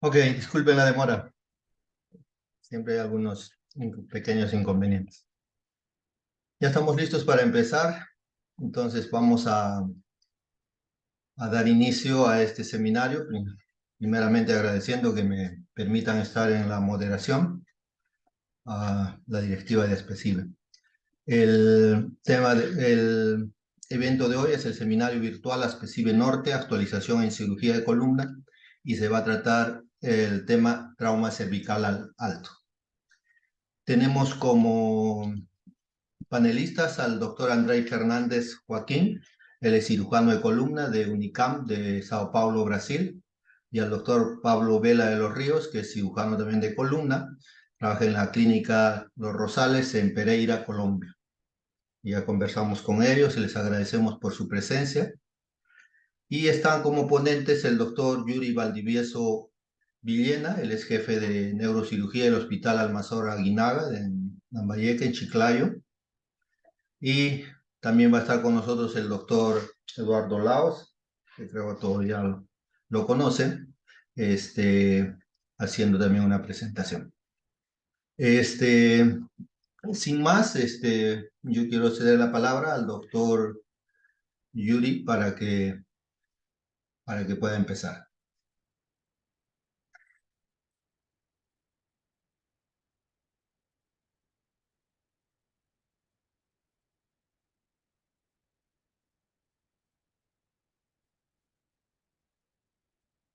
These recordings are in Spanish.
Ok, disculpen la demora. Siempre hay algunos pequeños inconvenientes. Ya estamos listos para empezar. Entonces vamos a dar inicio a este seminario. Primeramente agradeciendo que me permitan estar en la moderación a la directiva de ASPECIBE. El evento de hoy es el seminario virtual ASPECIBE Norte, actualización en cirugía de columna, y se va a tratar el tema trauma cervical alto. Tenemos como panelistas al doctor Andrei Fernández Joaquín, él es cirujano de columna de Unicam de Sao Paulo, Brasil, y al doctor Pablo Vela de los Ríos, que es cirujano también de columna, trabaja en la clínica Los Rosales en Pereira, Colombia. Ya conversamos con ellos y les agradecemos por su presencia. Y están como ponentes el doctor Yuri Valdivieso Villena, él es jefe de neurocirugía del Hospital Almanzora Aguinaga en Lambayeque, en Chiclayo. Y también va a estar con nosotros el doctor Eduardo Laos, que creo que todos ya lo conocen, haciendo también una presentación. Sin más, yo quiero ceder la palabra al doctor Yuri para que pueda empezar.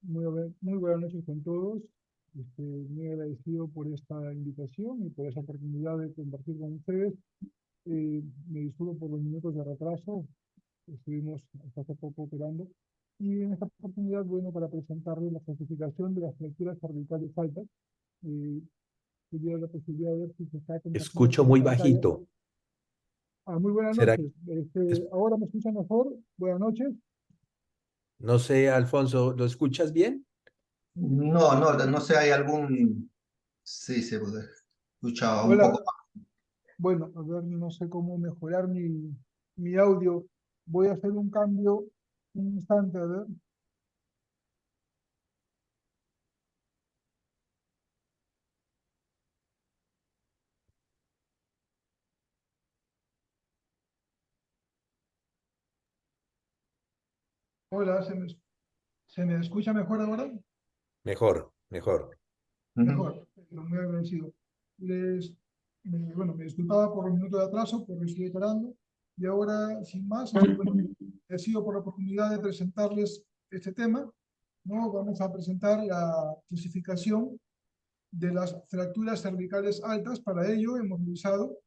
Muy buenas noches con todos. Muy agradecido por esta invitación y por esa oportunidad de compartir con ustedes. Me disculpo por los minutos de retraso. Estuvimos hasta hace poco operando. Y en esta oportunidad, bueno, para presentarles la clasificación de las fracturas cervicales altas, tuviera la posibilidad de ver si se está compartiendo Escucho con la muy pantalla. bajito. Muy buenas ¿Será noches. es- ¿Ahora me escuchan mejor? Buenas noches. No sé, Alfonso, ¿lo escuchas bien? No sé, hay algún... Sí, se escucha un Hola. poco. Bueno, a ver, no sé cómo mejorar mi audio. Voy a hacer un cambio un instante, a ver. Hola, ¿se me escucha mejor ahora? Mejor, mejor. Mejor, muy agradecido. Bueno, me disculpaba por los minutos de atraso, porque estoy esperando. Y ahora, sin más, bueno, agradecido por la oportunidad de presentarles este tema, ¿no? Vamos a presentar la clasificación de las fracturas cervicales altas. Para ello hemos revisado.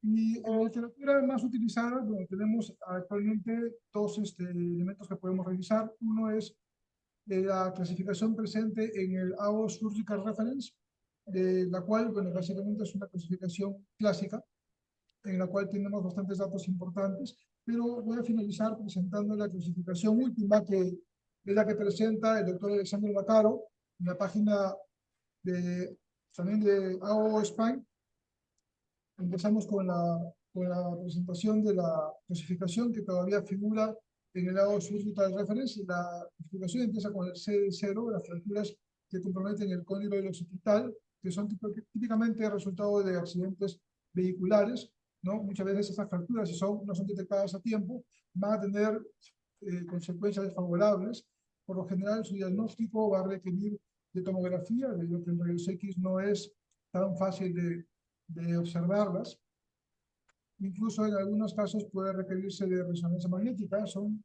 Y en la literatura más utilizada, bueno, tenemos actualmente dos elementos que podemos revisar. Uno es la clasificación presente en el AO Surgical Reference, la cual, bueno, básicamente es una clasificación clásica, en la cual tenemos bastantes datos importantes, pero voy a finalizar presentando la clasificación última, que es la que presenta el doctor Alexander Bacaro, en la página también de AO Spain. Empezamos con la presentación de la clasificación que todavía figura en el AO Surgical Reference. La clasificación empieza con el CD0, las fracturas que comprometen el cóndilo del occipital, que son típicamente resultado de accidentes vehiculares, ¿no? Muchas veces estas fracturas, si no son detectadas a tiempo, van a tener consecuencias desfavorables. Por lo general, su diagnóstico va a requerir de tomografía, debido a que el rayos X no es tan fácil de observarlas. Incluso en algunos casos puede requerirse de resonancia magnética. Son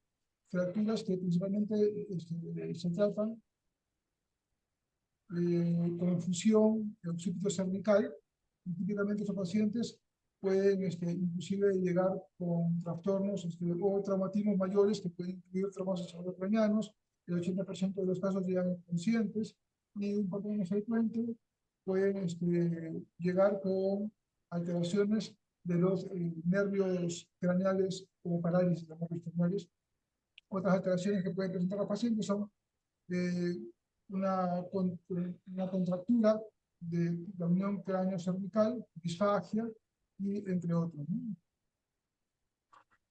fracturas que principalmente se tratan con fusión de occipito cervical. Y típicamente estos pacientes pueden inclusive llegar con trastornos o traumatismos mayores que pueden incluir traumas cerebrocranianos. El 80% de los casos llegan inconscientes, y un poco más frecuente pueden llegar con alteraciones de los nervios craneales o parálisis de nervios craneales. Otras alteraciones que pueden presentar los pacientes son eh, una contractura de la unión cráneo-cervical, disfagia, y entre otros, ¿no?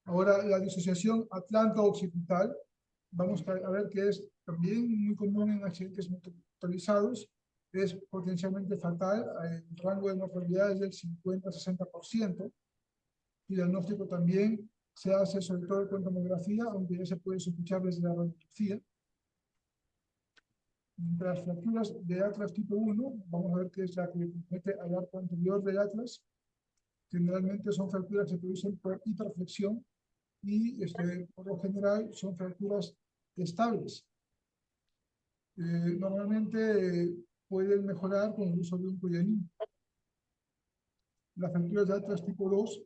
Ahora, la disociación atlánto-occipital, vamos a ver qué es también muy común en accidentes motorizados, es potencialmente fatal. El rango de mortalidad es del 50-60%. Y el diagnóstico también se hace sobre todo con tomografía, aunque ya se puede sospechar desde la radiografía. Las fracturas de Atlas tipo 1, vamos a ver qué es la que compromete al arco anterior del Atlas. Generalmente son fracturas que se producen por hiperflexión y por lo general son fracturas estables. Normalmente pueden mejorar con el uso de un colladín. Las fracturas de Atlas tipo 2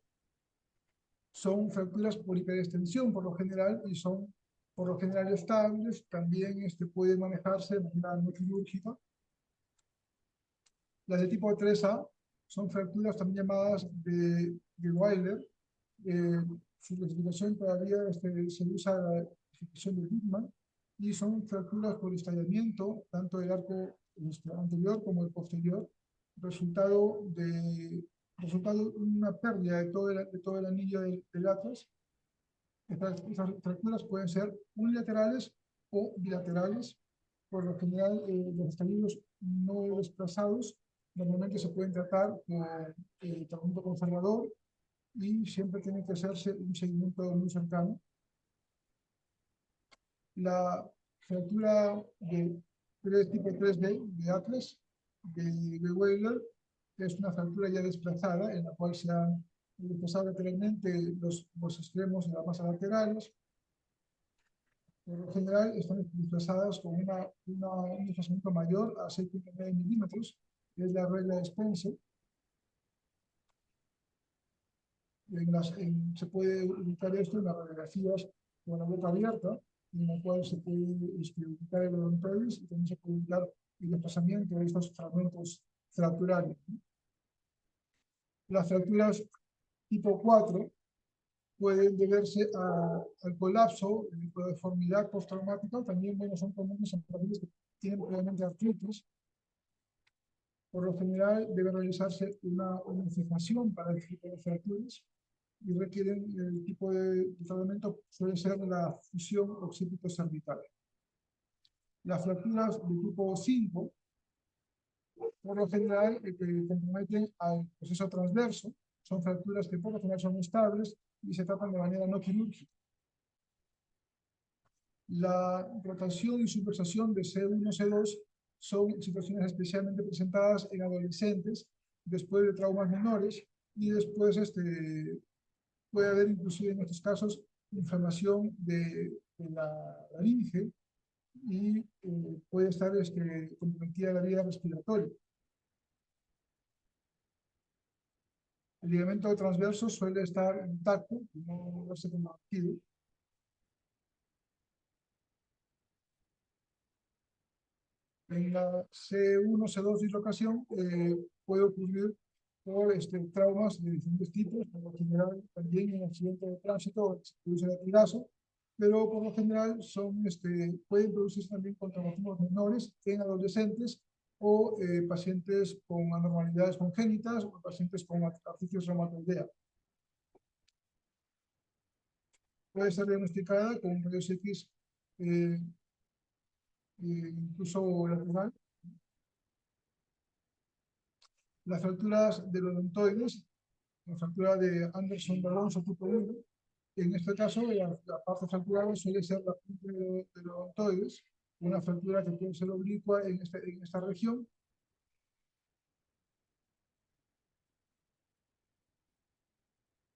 son fracturas por hiperextensión por lo general y son por lo general estables. También pueden manejarse de manera no quirúrgica. Las de tipo 3A son fracturas también llamadas de Weiler. Su clasificación todavía se usa la clasificación de Lippmann, y son fracturas por estallamiento, tanto del arco anterior como el posterior, resultado de una pérdida de todo el anillo del Atlas. Estas fracturas pueden ser unilaterales o bilaterales. Por lo general, los estallidos no desplazados normalmente se pueden tratar con tratamiento conservador, y siempre tiene que hacerse un seguimiento muy cercano. La fractura de tipo 3D de Atlas, de Weiler, es una fractura ya desplazada, en la cual se han desplazado lateralmente los extremos de las masas laterales. Por lo general están desplazadas con un desplazamiento mayor a 6,9 milímetros, que es la regla de Spencer. Se puede ubicar esto en las radiografías con la boca abierta, en la cual se puede ubicar el odontoides, y también se puede ubicar el desplazamiento de estos fragmentos fracturales. Las fracturas tipo 4 pueden deberse al colapso, la deformidad postraumática. También son comunes en pacientes que tienen previamente artritis. Por lo general debe realizarse una fijación para el tipo de fracturas, y requieren el tipo de tratamiento, suele ser la fusión occipito-cervical. Las fracturas de tipo 5, por lo general, que comprometen al proceso transverso, son fracturas que por lo general son estables y se tratan de manera no quirúrgica. La rotación y subluxación de C1, C2 son situaciones especialmente presentadas en adolescentes después de traumas menores, y después puede haber inclusive en estos casos inflamación de la laringe, y puede estar comprometida la vía respiratoria. El ligamento transverso suele estar intacto, no se comprometido. En la C1, C2 dislocación puede ocurrir por traumas de diferentes tipos, por lo general también en accidentes de tránsito se produce latigazo, pero por lo general pueden producirse también con traumatismos menores en adolescentes, o pacientes con anormalidades congénitas, o pacientes con artritis reumatoidea. Puede ser diagnosticada con rayos X, incluso lateral. Las fracturas del odontoides, la fractura de Anderson-Alonso tipo 1, en este caso la parte fracturada suele ser la punta del odontoides, una fractura que puede ser oblicua en esta región.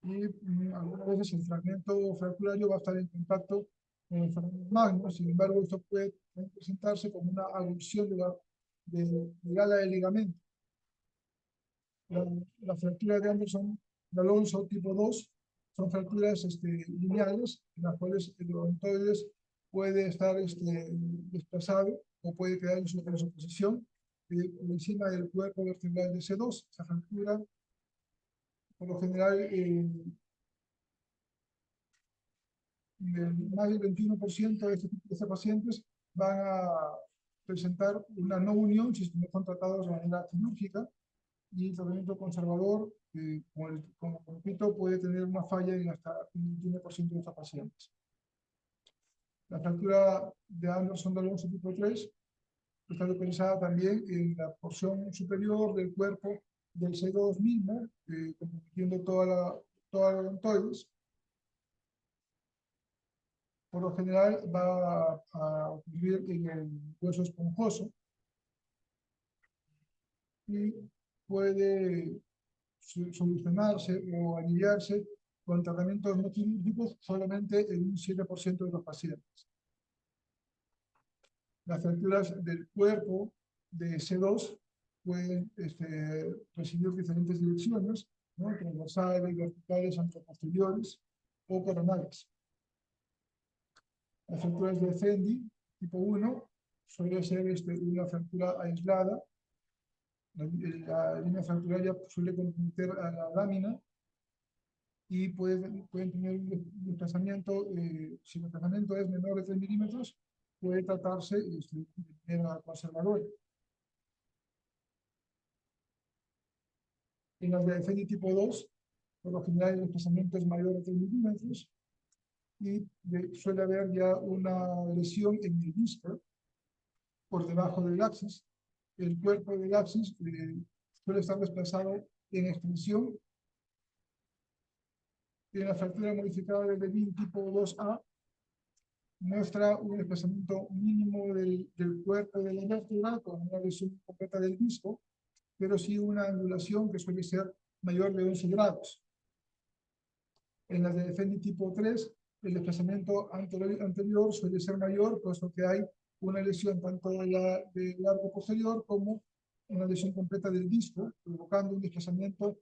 Y algunas veces el fragmento fracturario va a estar en contacto con el fragmento magno. Sin embargo, esto puede presentarse como una avulsión de ala del ligamento. La fractura de Anderson-Alonso tipo 2 son fracturas lineales, en las cuales el odontoides puede estar desplazado, o puede quedar en su posición por encima del cuerpo vertebral de C2. Esa fractura, por lo general, más del 21% de estos pacientes van a presentar una no unión si no son tratados de manera quirúrgica, y el tratamiento conservador, como repito, puede tener una falla en hasta un 21% de estos pacientes. La fractura de Anderson de Alonso tipo 3 está localizada también en la porción superior del cuerpo del C2 mismo, comprometiendo toda la odontoides. Por lo general va a ocurrir en el hueso esponjoso y puede solucionarse o aliviarse con tratamientos no quirúrgicos solamente en un 7% de los pacientes. Las fracturas del cuerpo de C2 pueden recibir diferentes direcciones, ¿no? Transversales, verticales, anteroposteriores o coronales. Las fracturas de Fendi tipo 1 suele ser una fractura aislada. La línea fracturaria suele comprometer a la lámina y pueden tener un desplazamiento, si el desplazamiento es menor de 3 milímetros, puede tratarse de manera conservadora. En las de Fendi tipo 2, por lo general el desplazamiento es mayor de 3 milímetros y suele haber ya una lesión en el disco por debajo del axis. El cuerpo del axis suele estar desplazado en extensión. En la fractura modificada de Levin tipo 2A muestra un desplazamiento mínimo del cuerpo de la vértebra con una lesión completa del disco, pero sí una angulación que suele ser mayor de 11 grados. En las de Fendi tipo 3, el desplazamiento anterior suele ser mayor, puesto que hay una lesión tanto del arco posterior como una lesión completa del disco, provocando un desplazamiento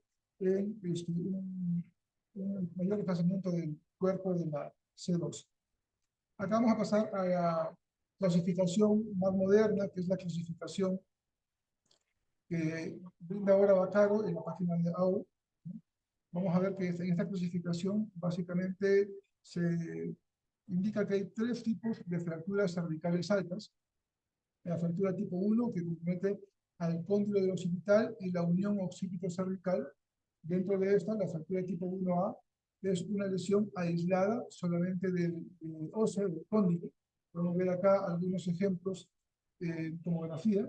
un mayor desplazamiento del cuerpo de la C2. Acá vamos a pasar a la clasificación más moderna, que es la clasificación que brinda ahora Vaccaro en la página de AO. Vamos a ver que en esta clasificación básicamente se indica que hay 3 tipos de fracturas cervicales altas. La fractura tipo 1, que compromete al cóndilo del occipital y la unión occipito-cervical. Dentro de esta, la fractura tipo 1A es una lesión aislada solamente del óseo, del cóndilo. Podemos ver acá algunos ejemplos en tomografía,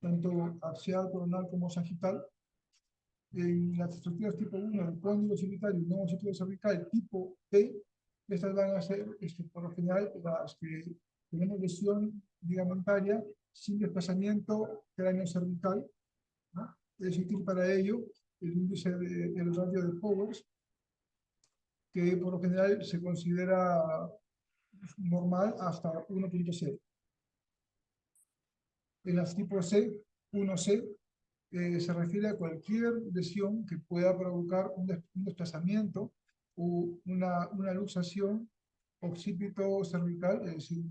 tanto axial, coronal como sagital. En las estructuras tipo 1, el cóndilo occipital y no occipito cervical tipo T, estas van a ser, por lo general, las que tenemos lesión ligamentaria sin desplazamiento cráneo cervical, ¿no? Es útil para ello el índice del radio de Powers, que por lo general se considera normal hasta 1.0. En las tipo C, 1C, se refiere a cualquier lesión que pueda provocar un desplazamiento o una luxación occipito-cervical, es decir,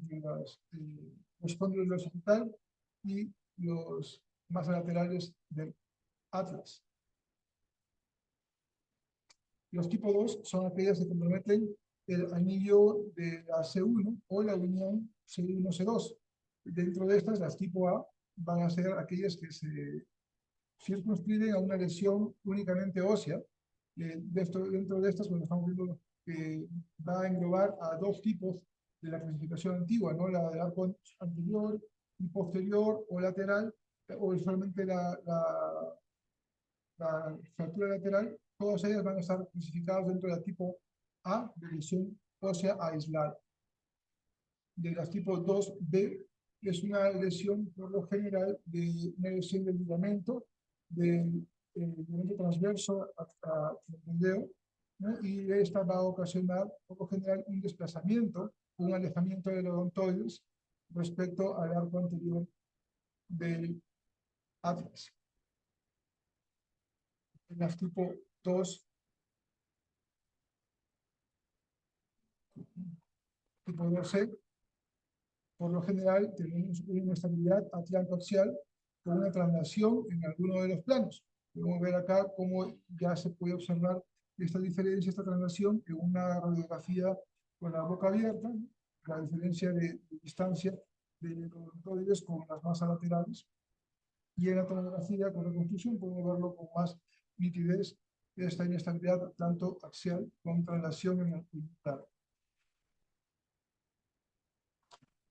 los cóndilos del occipital y los más laterales del atlas. Los tipo 2 son aquellas que comprometen el anillo de la C1 o la unión C1-C2. Dentro de estas, las tipo A van a ser aquellas que se circunscriben a una lesión únicamente ósea. Dentro de estas, bueno, estamos viendo que va a englobar a 2 tipos de la clasificación antigua, ¿no? La del arco anterior y posterior o lateral, o solamente la fractura lateral. Todas ellas van a estar clasificadas dentro de la tipo A, de lesión ósea aislada. De las tipo 2B, es una lesión por lo general de una lesión del ligamento, del ligamento transverso hasta el dedo, ¿no? Y esta va a ocasionar por lo general un desplazamiento, un alejamiento del odontoides respecto al arco anterior del atlas. En las tipo 2, tipo 2C, por lo general tenemos una inestabilidad atlánto-axial con una traslación en alguno de los planos. Podemos ver acá cómo ya se puede observar esta diferencia, esta traslación en una radiografía con la boca abierta, ¿no? La diferencia de distancia de los odontoides con las masas laterales. Y en la tomografía con reconstrucción podemos verlo con más nitidez, esta inestabilidad tanto axial con traslación en el plano.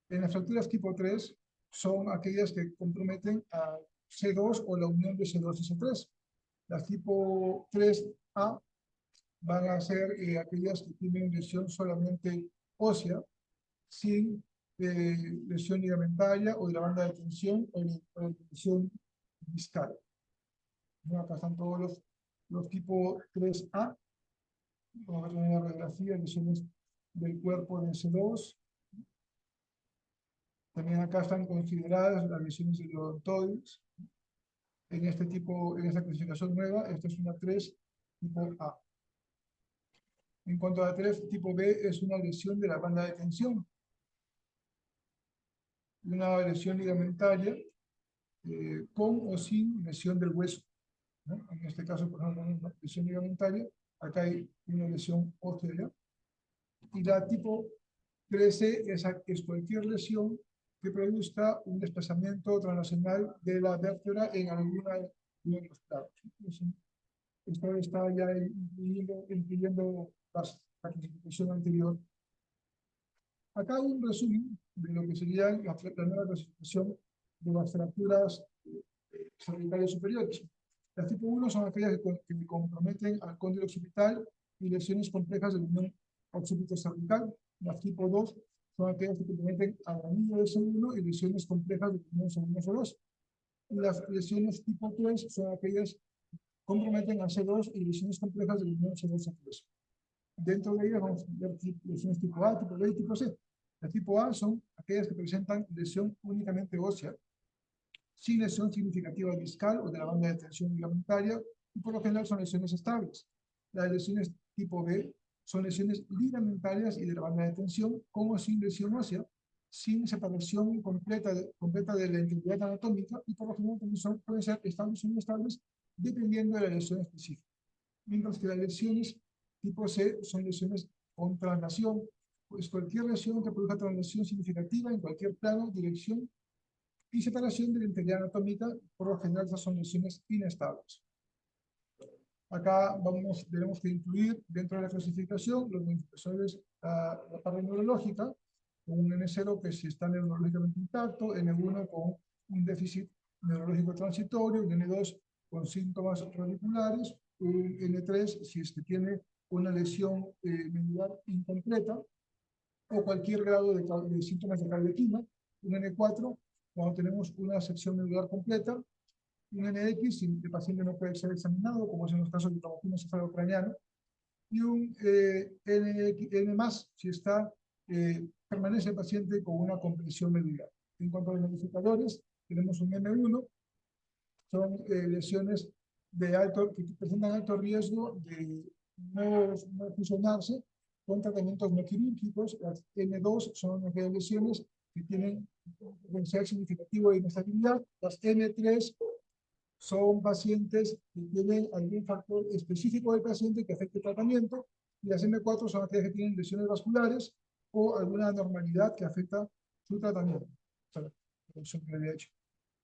En las fracturas tipo 3 son aquellas que comprometen a C2 o la unión de C2 y C3. Las tipo 3A van a ser aquellas que tienen lesión solamente ósea, sin lesión ligamentaria o de la banda de tensión o de tensión discal. ¿No? Acá están todos los tipo 3A. Vamos a tener la radiografía, lesiones del cuerpo de C2. También acá están consideradas las lesiones de los odontoides. En este tipo, en esta clasificación nueva, esta es una 3 tipo A. En cuanto a la 3 tipo B, es una lesión de la banda de tensión. Una lesión ligamentaria con o sin lesión del hueso, ¿no? En este caso, por ejemplo, una lesión ligamentaria, acá hay una lesión ósea. Y la tipo 13 es cualquier lesión que produzca un desplazamiento translacional de la vértebra en alguna de los planos. Esto está ya incluyendo la clasificación anterior. Acá un resumen de lo que sería la nueva clasificación de las fracturas cervicales superiores. Las tipo 1 son aquellas que comprometen al cóndilo occipital y lesiones complejas del unión occipito-cervical. Las tipo 2 son aquellas que comprometen al anillo de C1 y lesiones complejas del unión C1-C2. Las lesiones tipo 3 son aquellas que comprometen a C2 y lesiones complejas del unión C2-C3. Dentro de ellas vamos a ver lesiones tipo A, tipo B y tipo C. Las tipo A son aquellas que presentan lesión únicamente ósea, sin lesión significativa discal o de la banda de tensión ligamentaria, y por lo general son lesiones estables. Las lesiones tipo B son lesiones ligamentarias y de la banda de tensión, como sin lesión ósea, sin separación completa de la integridad anatómica, y por lo general también pueden ser estables o inestables, dependiendo de la lesión específica. Mientras que las lesiones tipo C son lesiones con translación, pues cualquier lesión que produzca translación significativa en cualquier plano, dirección y separación de la integridad anatómica, por lo general esas son lesiones inestables. Acá tenemos que incluir dentro de la clasificación los modificadores, la parte neurológica, con un N0 que si está neurológicamente intacto, N1 con un déficit neurológico transitorio, un N2 con síntomas radiculares, un N3 si es que tiene una lesión medular incompleta, o cualquier grado de síntomas de cardioquina, un N4 cuando tenemos una sección medular completa, un NX si el paciente no puede ser examinado, como es en los casos de traumatismo cefalocraniano, y un N si permanece el paciente con una compresión medular. En cuanto a los modificadores, tenemos un M1, son lesiones que presentan alto riesgo de no fusionarse con tratamientos no quirúrgicos. Las N2 son aquellas lesiones que tienen potencial significativo de inestabilidad. Las N3 son pacientes que tienen algún factor específico del paciente que afecte el tratamiento, y las M4 son aquellas que tienen lesiones vasculares o alguna anormalidad que afecta su tratamiento. O sea, la producción que le había hecho.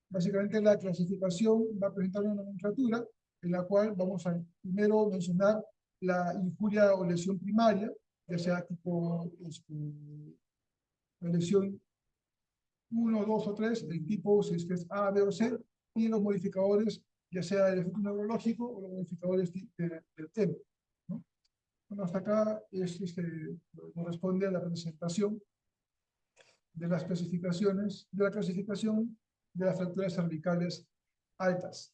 Básicamente la clasificación va a presentar una nomenclatura en la cual vamos a primero mencionar la injuria o lesión primaria, ya sea tipo la lesión 1, 2 o 3, el tipo si es que es A, B o C, y los modificadores, ya sea el efecto neurológico o los modificadores del tema, ¿no? Bueno, hasta acá corresponde a la presentación de las clasificaciones, de la clasificación de las fracturas cervicales altas.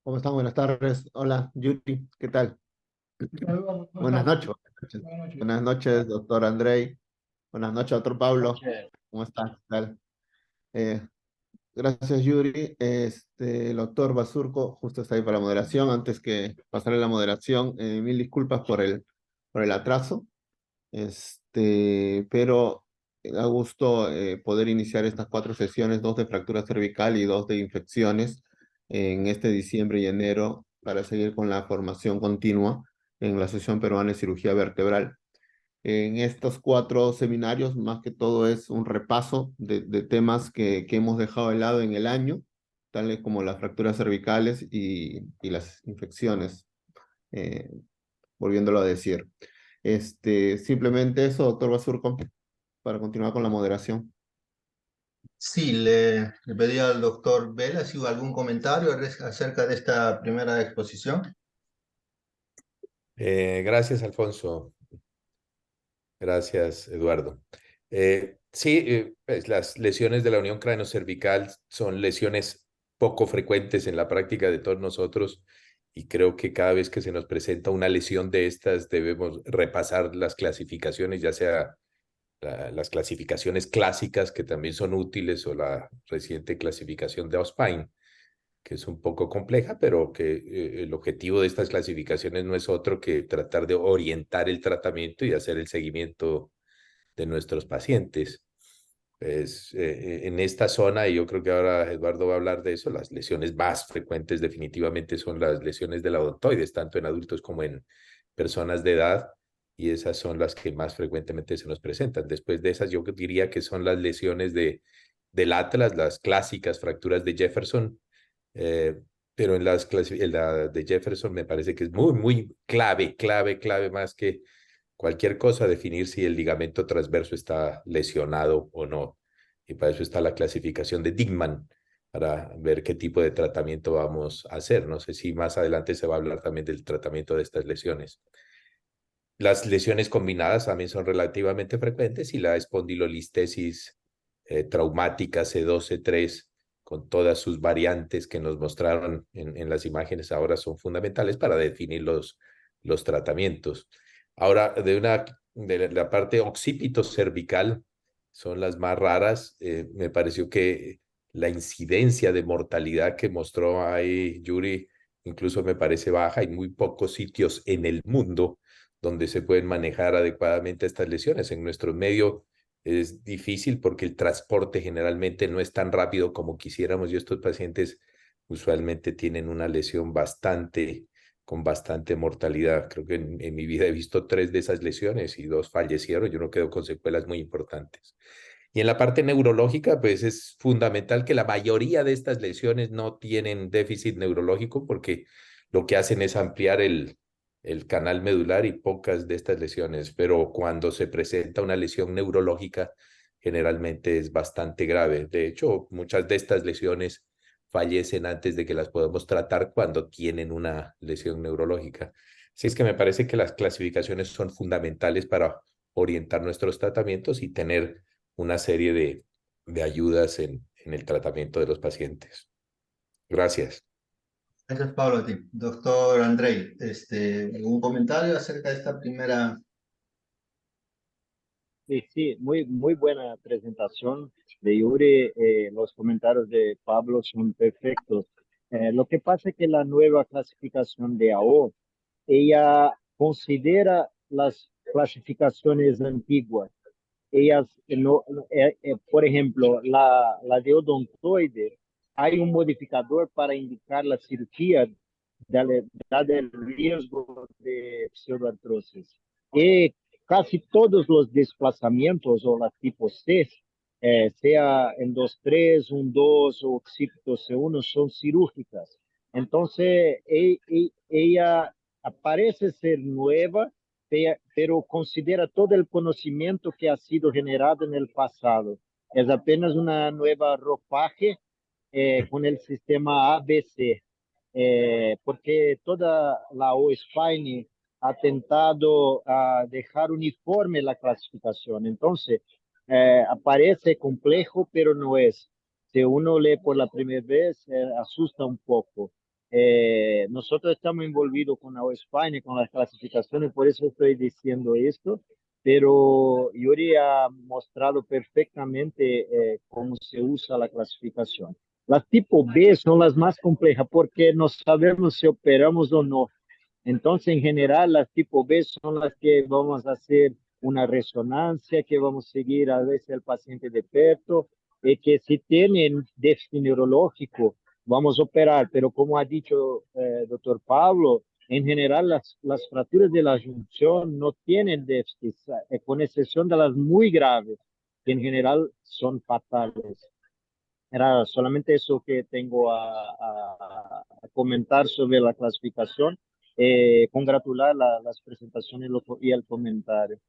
¿Cómo están? Buenas tardes. Hola, Yuri, ¿qué tal? Eduardo, ¿cómo Buenas estás? noches. Buenas noches. Buenas noches, doctor Andrei. Buenas noches, doctor Pablo. ¿Cómo estás? ¿Qué tal? Gracias, Yuri. El doctor Basurco justo está ahí para la moderación. Antes que pasarle la moderación, mil disculpas por el atraso. Pero da gusto poder iniciar estas 4 sesiones, 2 de fractura cervical y 2 de infecciones en este diciembre y enero para seguir con la formación continua en la Asociación Peruana de Cirugía Vertebral. En estos 4 seminarios, más que todo, es un repaso de temas que hemos dejado de lado en el año, tales como las fracturas cervicales y las infecciones, eh, volviéndolo a decir. Simplemente eso, doctor Basurco, para continuar con la moderación. Sí, le pedí al doctor Vela si hubo algún comentario acerca de esta primera exposición. Gracias, Alfonso. Gracias, Eduardo. Sí, pues las lesiones de la unión craneocervical son lesiones poco frecuentes en la práctica de todos nosotros y creo que cada vez que se nos presenta una lesión de estas debemos repasar las clasificaciones, ya sea las clasificaciones clásicas que también son útiles o la reciente clasificación de Ospine, que es un poco compleja, pero que el objetivo de estas clasificaciones no es otro que tratar de orientar el tratamiento y hacer el seguimiento de nuestros pacientes. En esta zona, y yo creo que ahora Eduardo va a hablar de eso, las lesiones más frecuentes definitivamente son las lesiones de la odontoides, tanto en adultos como en personas de edad, y esas son las que más frecuentemente se nos presentan. Después de esas, yo diría que son las lesiones del Atlas, las clásicas fracturas de Jefferson, eh, pero en en la de Jefferson me parece que es muy, muy clave más que cualquier cosa, definir si el ligamento transverso está lesionado o no. Y para eso está la clasificación de Dickman, para ver qué tipo de tratamiento vamos a hacer. No sé si más adelante se va a hablar también del tratamiento de estas lesiones. Las lesiones combinadas también son relativamente frecuentes y la espondilolistesis traumática C2, C3, con todas sus variantes que nos mostraron en las imágenes ahora son fundamentales para definir los tratamientos. Ahora, de la parte occipito cervical son las más raras. Me pareció que la incidencia de mortalidad que mostró ahí Yuri incluso me parece baja. Hay muy pocos sitios en el mundo donde se pueden manejar adecuadamente estas lesiones. En nuestro medio es difícil porque el transporte generalmente no es tan rápido como quisiéramos y estos pacientes usualmente tienen una lesión con bastante mortalidad. Creo que en mi vida he visto 3 de esas lesiones y 2 fallecieron. Yo no quedo con secuelas muy importantes. Y en la parte neurológica, pues es fundamental que la mayoría de estas lesiones no tienen déficit neurológico porque lo que hacen es ampliar el canal medular y pocas de estas lesiones, pero cuando se presenta una lesión neurológica, generalmente es bastante grave. De hecho, muchas de estas lesiones fallecen antes de que las podamos tratar cuando tienen una lesión neurológica. Así es que me parece que las clasificaciones son fundamentales para orientar nuestros tratamientos y tener una serie de ayudas en el tratamiento de los pacientes. Gracias. Gracias, Pablo, a ti. Doctor Andrei, ¿algún comentario acerca de esta primera? Sí, sí, muy buena presentación de Yuri. Los comentarios de Pablo son perfectos. Lo que pasa es que la nueva clasificación de AO, ella considera las clasificaciones antiguas. Ellas, por ejemplo, la de odontoide, hay un modificador para indicar la cirugía del riesgo de pseudoartrosis. Y casi todos los desplazamientos o la tipo C, sea en 2-3, 1-2 o occipito C1, son cirúrgicas. Entonces, ella parece ser nueva, pero considera todo el conocimiento que ha sido generado en el pasado. Es apenas una nueva ropaje con el sistema ABC, porque toda la OSPINE ha tentado a dejar uniforme la clasificación. Entonces, aparece complejo, pero no es. Si uno lee por la primera vez, asusta un poco. Nosotros estamos envolvidos con la OSPINE, con las clasificaciones, por eso estoy diciendo esto. pero Yuri ha mostrado perfectamente cómo se usa la clasificación. Las tipo B son las más complejas porque no sabemos si operamos o no. Entonces, en general, las tipo B son las que vamos a hacer una resonancia, que vamos a seguir a veces el paciente de perto, y que si tienen déficit neurológico, vamos a operar. Pero como ha dicho doctor Pablo, en general las fracturas de la junción no tienen déficit, con excepción de las muy graves, que en general son fatales. Era solamente eso que tengo a comentar sobre la clasificación. Congratular las presentaciones y el comentario.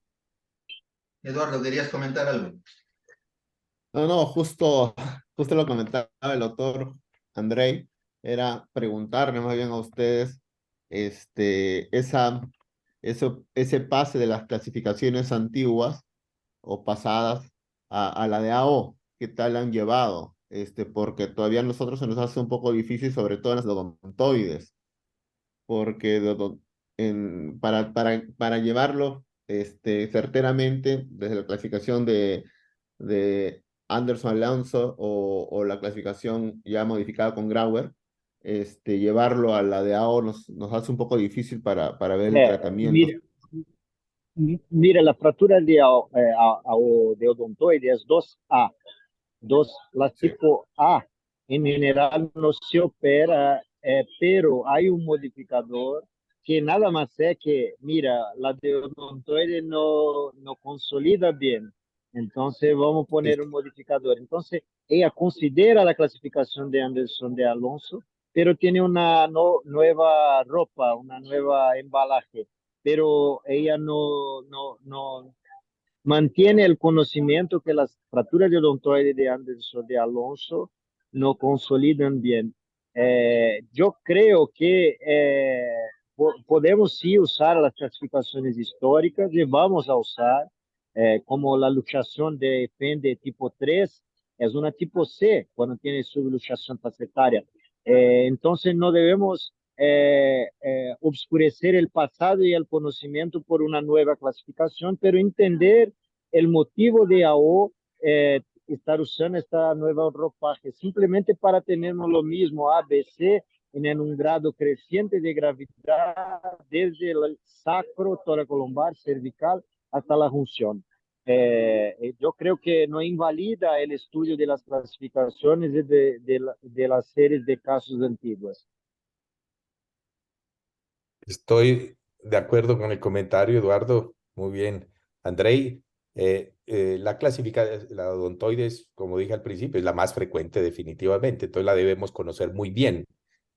Eduardo, ¿querías comentar algo? No, no, justo lo comentaba el doctor Andrei, era preguntarle más bien a ustedes, ese pase de las clasificaciones antiguas o pasadas a la de AO, ¿qué tal han llevado? Porque todavía a nosotros se nos hace un poco difícil, sobre todo en las odontoides, porque para llevarlo certeramente desde la clasificación de Anderson Alonso o la clasificación ya modificada con Grauer, llevarlo a la de AO nos hace un poco difícil para ver el tratamiento. Mira, la fractura de odontoide es 2A. Las Sí. tipo A en general no se opera, pero hay un modificador que nada más es que, mira, la de odontoide no consolida bien. Entonces vamos a poner un modificador. Entonces ella considera la clasificación de Anderson de Alonso, pero tiene una nueva ropa, una nueva embalaje, pero ella no mantiene el conocimiento que las fracturas de odontoide de Anderson de Alonso no consolidan bien. Yo creo que podemos sí usar las clasificaciones históricas y vamos a usar, como la luxación de Fende tipo 3 es una tipo C cuando tiene subluxación facetaria. Entonces no debemos obscurecer el pasado y el conocimiento por una nueva clasificación, pero entender el motivo de AO estar usando esta nueva ropaje, simplemente para tener lo mismo ABC en un grado creciente de gravedad desde el sacro, toracolumbar, cervical hasta la junción. Yo creo que no invalida el estudio de las clasificaciones de las series de casos antiguos. Estoy de acuerdo con el comentario, Eduardo. Muy bien. Andrei, la odontoides, como dije al principio, es la más frecuente definitivamente, entonces la debemos conocer muy bien.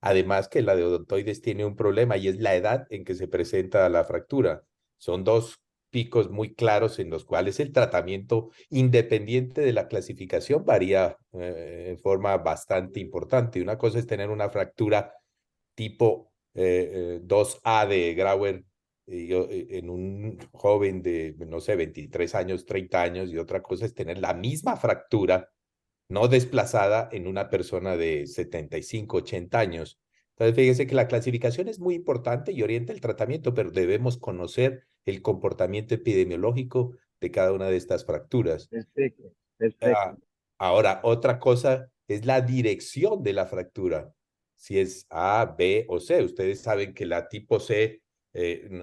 Además que la de odontoides tiene un problema y es la edad en que se presenta la fractura. Son dos picos muy claros en los cuales el tratamiento, independiente de la clasificación, varía en forma bastante importante. Una cosa es tener una fractura tipo 2A de Grauer en un joven de, no sé, 23 años, 30 años, y otra cosa es tener la misma fractura no desplazada en una persona de 75, 80 años. Entonces, fíjese que la clasificación es muy importante y orienta el tratamiento, pero debemos conocer el comportamiento epidemiológico de cada una de estas fracturas. Perfecto, perfecto. Ah, ahora, otra cosa es la dirección de la fractura. Si es A, B o C. Ustedes saben que la tipo C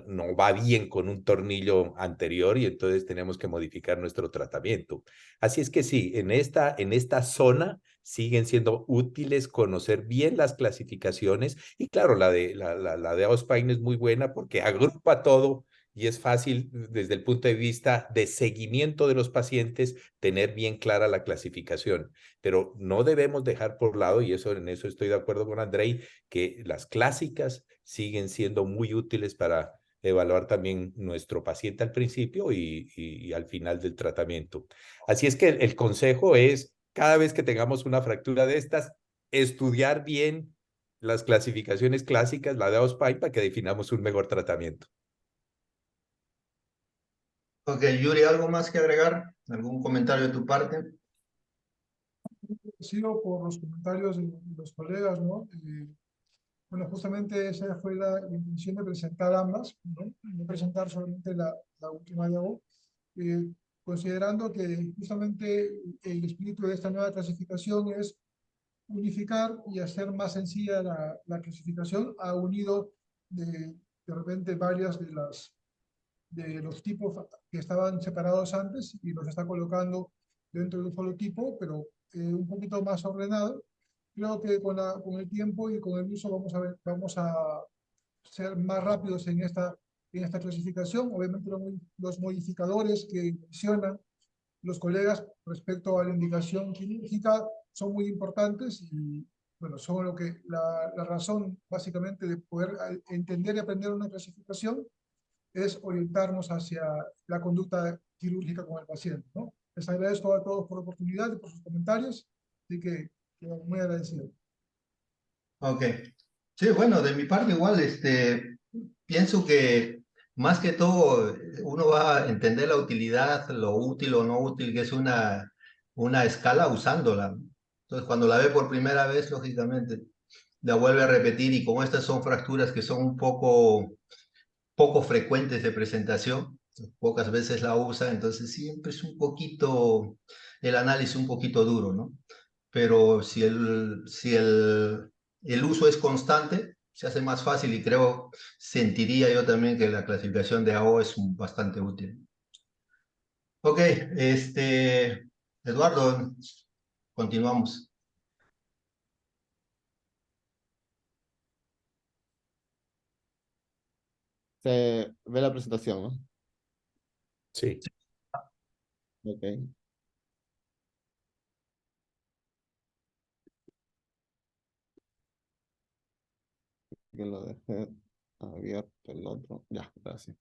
no va bien con un tornillo anterior y entonces tenemos que modificar nuestro tratamiento. Así es que sí, en esta zona siguen siendo útiles conocer bien las clasificaciones y claro, la de Auspein es muy buena porque agrupa todo y es fácil desde el punto de vista de seguimiento de los pacientes tener bien clara la clasificación, pero no debemos dejar por lado, y en eso estoy de acuerdo con Andrei, que las clásicas siguen siendo muy útiles para evaluar también nuestro paciente al principio y al final del tratamiento. Así es que el consejo es, cada vez que tengamos una fractura de estas, estudiar bien las clasificaciones clásicas, la de Auspein, para que definamos un mejor tratamiento. Ok, Yuri, ¿algo más que agregar? ¿Algún comentario de tu parte? Sigo por los comentarios de los colegas, ¿no? Bueno, justamente esa fue la intención de presentar ambas, ¿no? No presentar solamente la última de AO. considerando que justamente el espíritu de esta nueva clasificación es unificar y hacer más sencilla la clasificación. Ha unido de repente varias de los tipos que estaban separados antes y los está colocando dentro de un solo tipo, pero un poquito más ordenado. Creo que con el tiempo y con el uso vamos a ser más rápidos en esta clasificación. Obviamente los modificadores que mencionan los colegas respecto a la indicación quirúrgica son muy importantes y bueno, son la razón básicamente de poder entender y aprender una clasificación es orientarnos hacia la conducta quirúrgica con el paciente, ¿no? Les agradezco a todos por la oportunidad y por sus comentarios, así que quedo muy agradecido. Ok. Sí, bueno, de mi parte igual, pienso que más que todo uno va a entender la utilidad, lo útil o no útil que es una escala usándola. Entonces, cuando la ve por primera vez, lógicamente, la vuelve a repetir y como estas son fracturas que son un poco frecuentes de presentación, pocas veces la usa, entonces siempre es un poquito, el análisis un poquito duro, ¿no? Pero si el uso es constante, se hace más fácil y creo, sentiría yo también que la clasificación de AO es bastante útil. Ok, Eduardo, continuamos. Se ve la presentación, ¿no? Sí. Ok. Que lo dejé abierto el otro. Ya, gracias.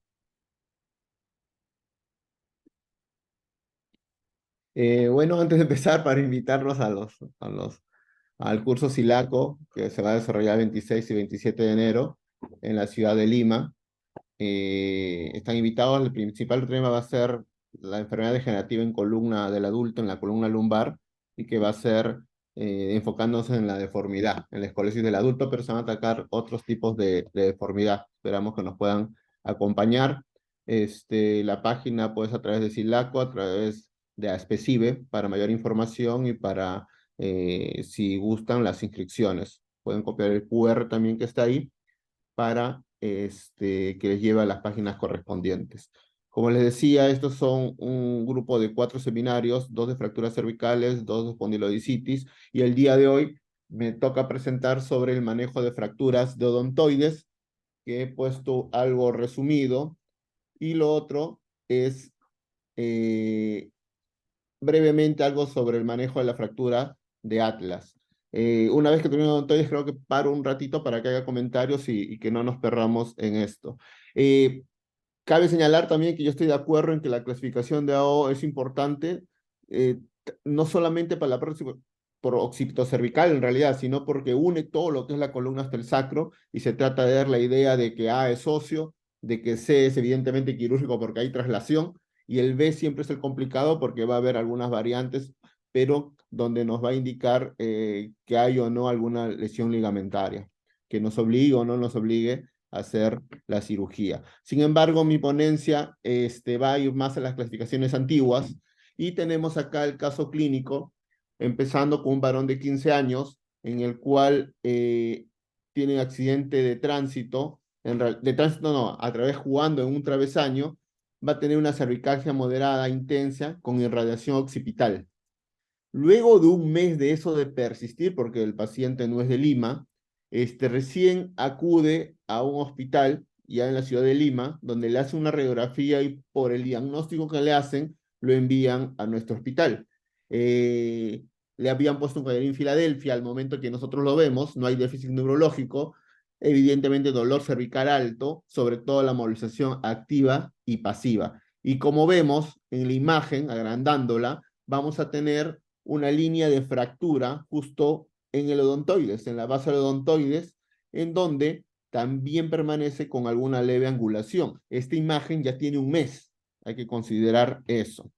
Bueno, antes de empezar, para invitarlos al curso SILACO, que se va a desarrollar el 26 y 27 de enero en la ciudad de Lima. Están invitados, el principal tema va a ser la enfermedad degenerativa en columna del adulto, en la columna lumbar, y que va a ser enfocándose en la deformidad, en la escoliosis del adulto, pero se van a atacar otros tipos de deformidad. Esperamos que nos puedan acompañar. La página pues a través de SILACO, a través de ASPECIBE, para mayor información y para, si gustan, las inscripciones. Pueden copiar el QR también que está ahí para que les lleve a las páginas correspondientes. Como les decía, estos son un grupo de 4 seminarios, 2 de fracturas cervicales, 2 de espondilodicitis, y el día de hoy me toca presentar sobre el manejo de fracturas de odontoides, que he puesto algo resumido, y lo otro es brevemente algo sobre el manejo de la fractura de Atlas. Una vez que termino odontoides, creo que paro un ratito para que haga comentarios y que no nos perramos en esto. Cabe señalar también que yo estoy de acuerdo en que la clasificación de AO es importante, no solamente para la próxima, por occipito cervical en realidad, sino porque une todo lo que es la columna hasta el sacro y se trata de dar la idea de que A es óseo, de que C es evidentemente quirúrgico porque hay traslación, y el B siempre es el complicado porque va a haber algunas variantes, pero donde nos va a indicar que hay o no alguna lesión ligamentaria, que nos obligue o no nos obligue a hacer la cirugía. Sin embargo, mi ponencia va a ir más a las clasificaciones antiguas y tenemos acá el caso clínico, empezando con un varón de 15 años, en el cual tiene un accidente de tránsito, no, a través jugando en un travesaño, va a tener una cervicalgia moderada, intensa, con irradiación occipital. Luego de un mes de eso de persistir, porque el paciente no es de Lima, recién acude a un hospital ya en la ciudad de Lima, donde le hacen una radiografía y por el diagnóstico que le hacen, lo envían a nuestro hospital. Le habían puesto un collarín Filadelfia al momento que nosotros lo vemos, no hay déficit neurológico, evidentemente dolor cervical alto, sobre todo la movilización activa y pasiva. Y como vemos en la imagen, agrandándola, vamos a tener una línea de fractura justo en el odontoides, en la base del odontoides, en donde también permanece con alguna leve angulación. Esta imagen ya tiene un mes, hay que considerar eso.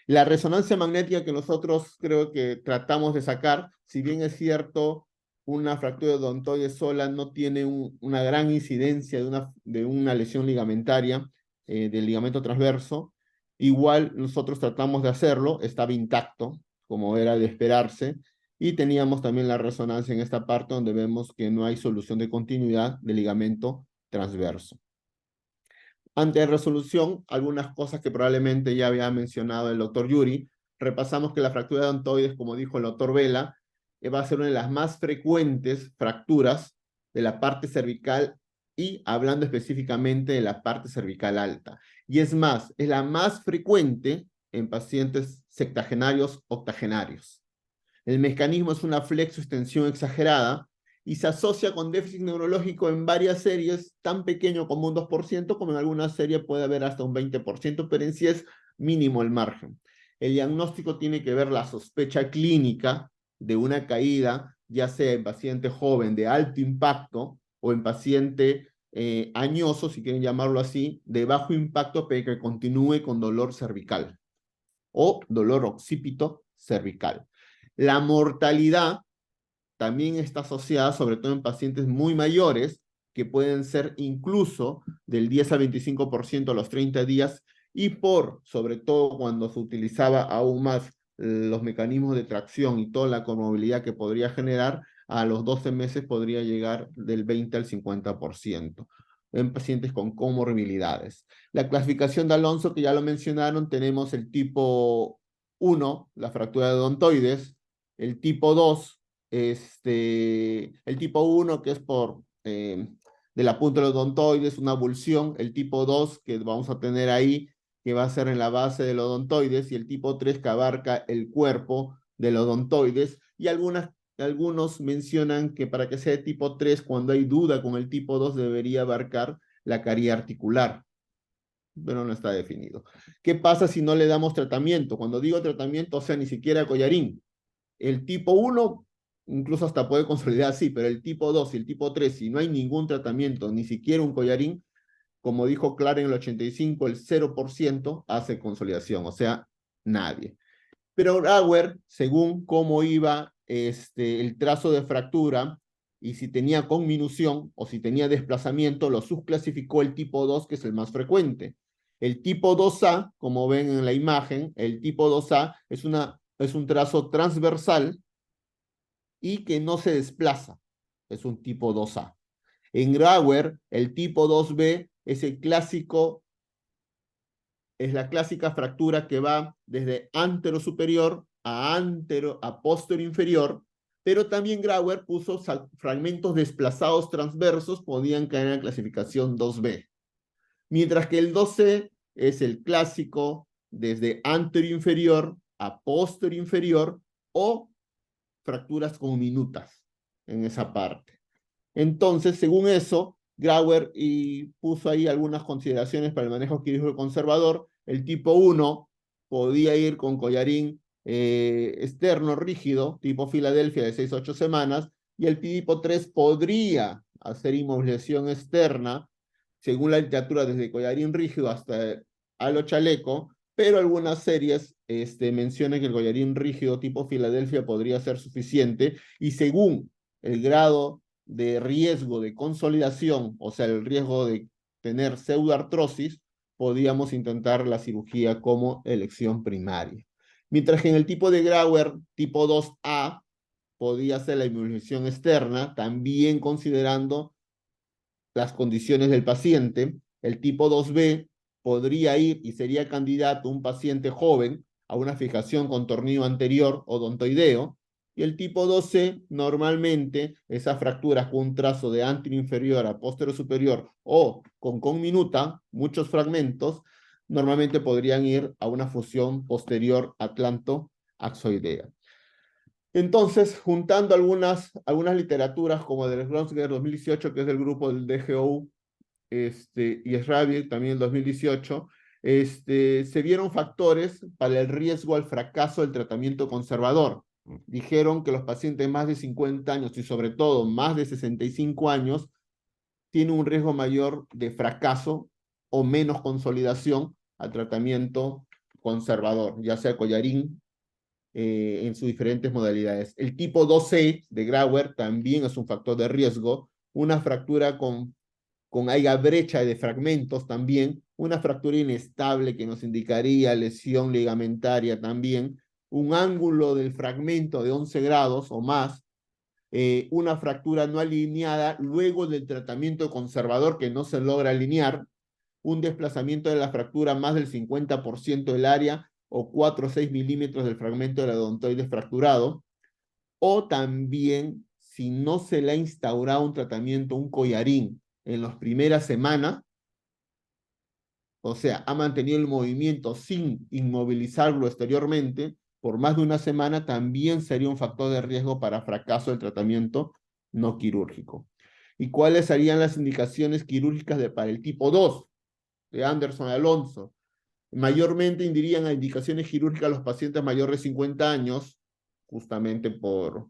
La resonancia magnética que nosotros creo que tratamos de sacar, si bien es cierto, una fractura de odontoides sola no tiene una gran incidencia de una lesión ligamentaria del ligamento transverso, Igual nosotros tratamos de hacerlo, estaba intacto, como era de esperarse, y teníamos también la resonancia en esta parte donde vemos que no hay solución de continuidad del ligamento transverso. Ante resolución, algunas cosas que probablemente ya había mencionado el doctor Yuri, repasamos que la fractura de odontoides, como dijo el doctor Vela, va a ser una de las más frecuentes fracturas de la parte cervical y hablando específicamente de la parte cervical alta. Y es más, es la más frecuente en pacientes septagenarios, octogenarios. El mecanismo es una flexoextensión exagerada y se asocia con déficit neurológico en varias series, tan pequeño como un 2%, como en alguna serie puede haber hasta un 20%, pero en sí es mínimo el margen. El diagnóstico tiene que ver la sospecha clínica de una caída, ya sea en paciente joven de alto impacto o en paciente añoso, si quieren llamarlo así, de bajo impacto, pero que continúe con dolor cervical o dolor occipito cervical. La mortalidad también está asociada, sobre todo en pacientes muy mayores, que pueden ser incluso del 10 al 25% a los 30 días, y sobre todo cuando se utilizaba aún más los mecanismos de tracción y toda la comorbilidad que podría generar, a los 12 meses podría llegar del 20 al 50% en pacientes con comorbilidades. La clasificación de Alonso, que ya lo mencionaron, tenemos el tipo 1, la fractura de odontoides, el tipo 2, el tipo 1 que es de la punta de los odontoides, una abulsión, el tipo 2 que vamos a tener ahí, que va a ser en la base del odontoides, y el tipo 3 que abarca el cuerpo del odontoides, y algunos mencionan que para que sea de tipo 3, cuando hay duda con el tipo 2, debería abarcar la carie articular, pero no está definido. ¿Qué pasa si no le damos tratamiento? Cuando digo tratamiento, o sea, ni siquiera collarín. El tipo 1 incluso hasta puede consolidar así, pero el tipo 2 y el tipo 3, si no hay ningún tratamiento, ni siquiera un collarín, como dijo Clara en el 85, el 0% hace consolidación, o sea, nadie. Pero Grauer, según cómo iba el trazo de fractura y si tenía conminución o si tenía desplazamiento, lo subclasificó el tipo 2, que es el más frecuente. El tipo 2A, como ven en la imagen, el tipo 2A es un trazo transversal y que no se desplaza. Es un tipo 2A. En Grauer, el tipo 2B es la clásica fractura que va desde antero superior a posterior inferior, pero también Grauer puso fragmentos desplazados transversos, podían caer en la clasificación 2B. Mientras que el 2C es el clásico desde antero inferior a posterior inferior o fracturas conminutas en esa parte. Entonces, según eso, Grauer puso ahí algunas consideraciones para el manejo quirúrgico conservador. El tipo 1 podía ir con collarín externo rígido, tipo Filadelfia, de 6 a 8 semanas, y el tipo 3 podría hacer inmovilización externa, según la literatura, desde collarín rígido hasta halo chaleco, pero algunas series mencionan que el collarín rígido tipo Filadelfia podría ser suficiente, y según el grado de riesgo de consolidación, o sea, el riesgo de tener pseudoartrosis, podíamos intentar la cirugía como elección primaria. Mientras que en el tipo de Grauer, tipo 2A, podía ser la inmovilización externa, también considerando las condiciones del paciente. El tipo 2B podría ir y sería candidato un paciente joven a una fijación con tornillo anterior odontoideo, y el tipo 2C normalmente esas fracturas con un trazo de anterior inferior a posterior superior o con conminuta, muchos fragmentos, normalmente podrían ir a una fusión posterior atlanto-axoidea. Entonces, juntando algunas literaturas como del Gronsger 2018, que es del grupo del DGOU, y Schrabier también en 2018, se vieron factores para el riesgo al fracaso del tratamiento conservador. Dijeron que los pacientes más de 50 años y sobre todo más de 65 años tienen un riesgo mayor de fracaso o menos consolidación al tratamiento conservador, ya sea collarín, en sus diferentes modalidades. El tipo 2C de Grauer también es un factor de riesgo. Una fractura con haya brecha de fragmentos también, una fractura inestable que nos indicaría lesión ligamentaria también, un ángulo del fragmento de 11 grados o más, una fractura no alineada luego del tratamiento conservador que no se logra alinear, un desplazamiento de la fractura más del 50% del área o 4 o 6 milímetros del fragmento del odontoide fracturado, o también si no se le ha instaurado un tratamiento, un collarín en las primeras semanas, o sea, ha mantenido el movimiento sin inmovilizarlo exteriormente por más de una semana, también sería un factor de riesgo para fracaso del tratamiento no quirúrgico. ¿Y cuáles serían las indicaciones quirúrgicas para el tipo 2 de Anderson Alonso? Mayormente indicarían a indicaciones quirúrgicas a los pacientes mayores de 50 años, justamente por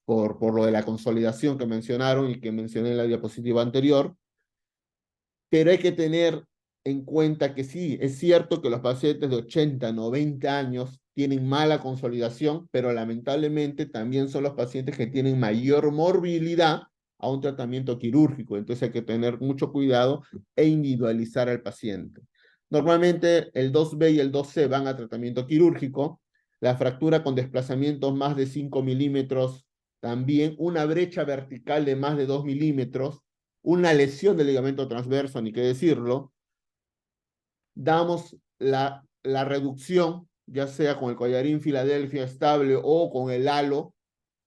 lo de la consolidación que mencionaron y que mencioné en la diapositiva anterior, pero hay que tener en cuenta que sí, es cierto que los pacientes de 80, 90 años tienen mala consolidación, pero lamentablemente también son los pacientes que tienen mayor morbilidad a un tratamiento quirúrgico. Entonces hay que tener mucho cuidado e individualizar al paciente. Normalmente el 2B y el 2C van a tratamiento quirúrgico, la fractura con desplazamientos más de 5 milímetros también, una brecha vertical de más de 2 milímetros, una lesión del ligamento transverso, ni qué decirlo, damos la reducción, ya sea con el collarín Filadelfia estable o con el halo,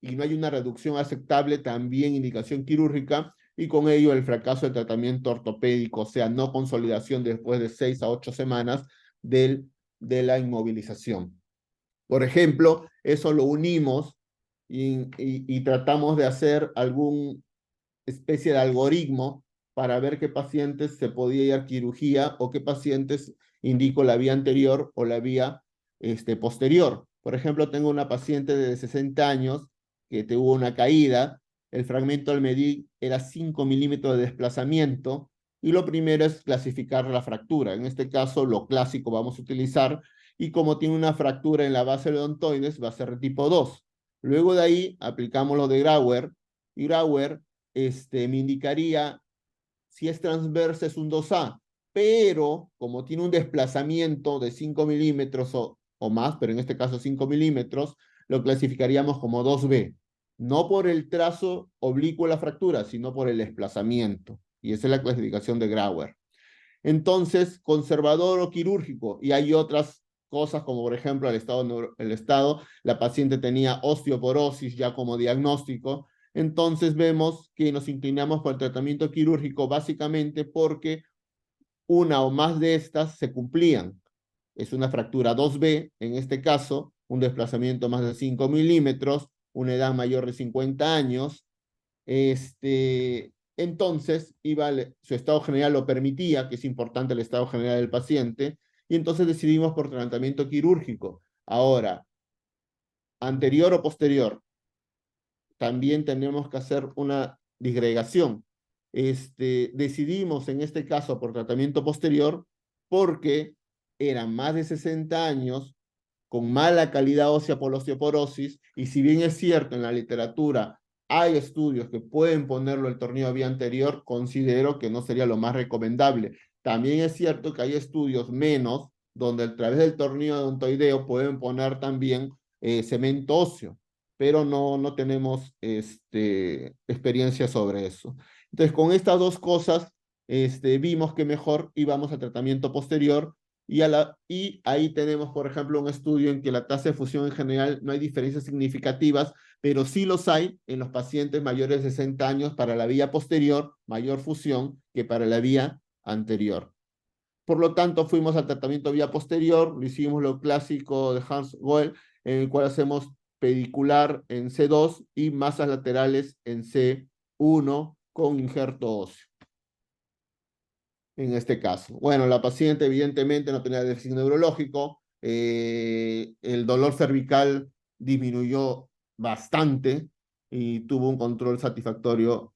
y no hay una reducción aceptable, también indicación quirúrgica, y con ello el fracaso del tratamiento ortopédico, o sea, no consolidación después de 6 a 8 semanas de la inmovilización. Por ejemplo, eso lo unimos y tratamos de hacer alguna especie de algoritmo para ver qué pacientes se podía ir a cirugía o qué pacientes indico la vía anterior o la vía posterior. Por ejemplo, tengo una paciente de 60 años que tuvo una caída, el fragmento al medir era 5 milímetros de desplazamiento, y lo primero es clasificar la fractura. En este caso, lo clásico vamos a utilizar, y como tiene una fractura en la base del odontoides, va a ser de tipo 2. Luego de ahí, aplicamos lo de Grauer, y Grauer me indicaría si es transversa es un 2A, pero como tiene un desplazamiento de 5 milímetros o más, pero en este caso 5 milímetros, lo clasificaríamos como 2B. No por el trazo oblicuo de la fractura, sino por el desplazamiento. Y esa es la clasificación de Grauer. Entonces, conservador o quirúrgico, y hay otras cosas como por ejemplo la paciente tenía osteoporosis ya como diagnóstico. Entonces vemos que nos inclinamos por el tratamiento quirúrgico básicamente porque una o más de estas se cumplían. Es una fractura 2B, en este caso, un desplazamiento más de 5 milímetros, una edad mayor de 50 años. Entonces, su estado general lo permitía, que es importante el estado general del paciente, y entonces decidimos por tratamiento quirúrgico. Ahora, anterior o posterior, también tenemos que hacer una disgregación. Decidimos en este caso por tratamiento posterior porque eran más de 60 años con mala calidad ósea por osteoporosis, y si bien es cierto en la literatura hay estudios que pueden ponerlo el tornillo vía anterior, considero que no sería lo más recomendable. También es cierto que hay estudios menos donde a través del tornillo odontoideo pueden poner también cemento óseo, pero no tenemos experiencia sobre eso. Entonces, con estas dos cosas, vimos que mejor íbamos al tratamiento posterior, y ahí tenemos, por ejemplo, un estudio en que la tasa de fusión en general no hay diferencias significativas, pero sí los hay en los pacientes mayores de 60 años para la vía posterior, mayor fusión que para la vía anterior. Por lo tanto, fuimos al tratamiento vía posterior, lo hicimos lo clásico de Hans Goel, en el cual hacemos pedicular en C2 y masas laterales en C1 con injerto óseo. En este caso. Bueno, la paciente evidentemente no tenía déficit neurológico, el dolor cervical disminuyó bastante y tuvo un control satisfactorio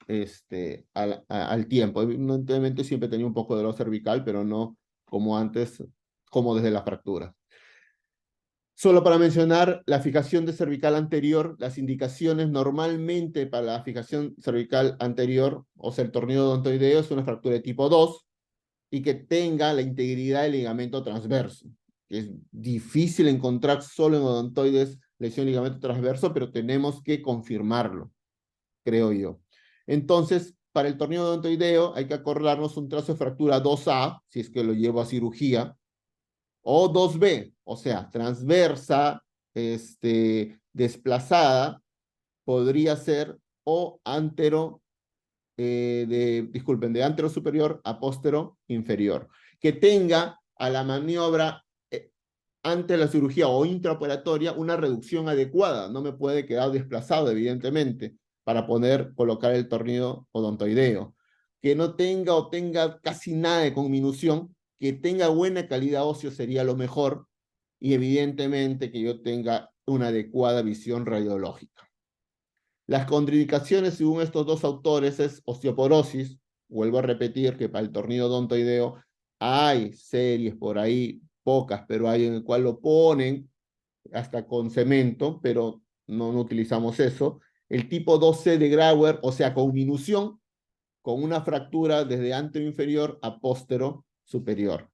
al tiempo. Evidentemente siempre tenía un poco de dolor cervical, pero no como antes, como desde la fractura. Solo para mencionar, la fijación de cervical anterior, las indicaciones normalmente para la fijación cervical anterior, o sea, el tornillo odontoideo, es una fractura de tipo 2 y que tenga la integridad del ligamento transverso. Es difícil encontrar solo en odontoides lesión de ligamento transverso, pero tenemos que confirmarlo, creo yo. Entonces, para el tornillo odontoideo hay que acordarnos un trazo de fractura 2A, si es que lo llevo a cirugía, o 2B, o sea, transversa, desplazada, podría ser o disculpen, de antero superior a póstero inferior, que tenga a la maniobra ante la cirugía o intraoperatoria una reducción adecuada, no me puede quedar desplazado, evidentemente, para poder colocar el tornillo odontoideo, que no tenga o tenga casi nada de conminución, que tenga buena calidad ósea sería lo mejor, y evidentemente que yo tenga una adecuada visión radiológica. Las contraindicaciones, según estos dos autores, es osteoporosis. Vuelvo a repetir que para el tornillo odontoideo hay series por ahí, pocas, pero hay en el cual lo ponen hasta con cemento, pero no utilizamos eso. El tipo 2C de Grauer, o sea, con minución, con una fractura desde antero inferior a póstero superior.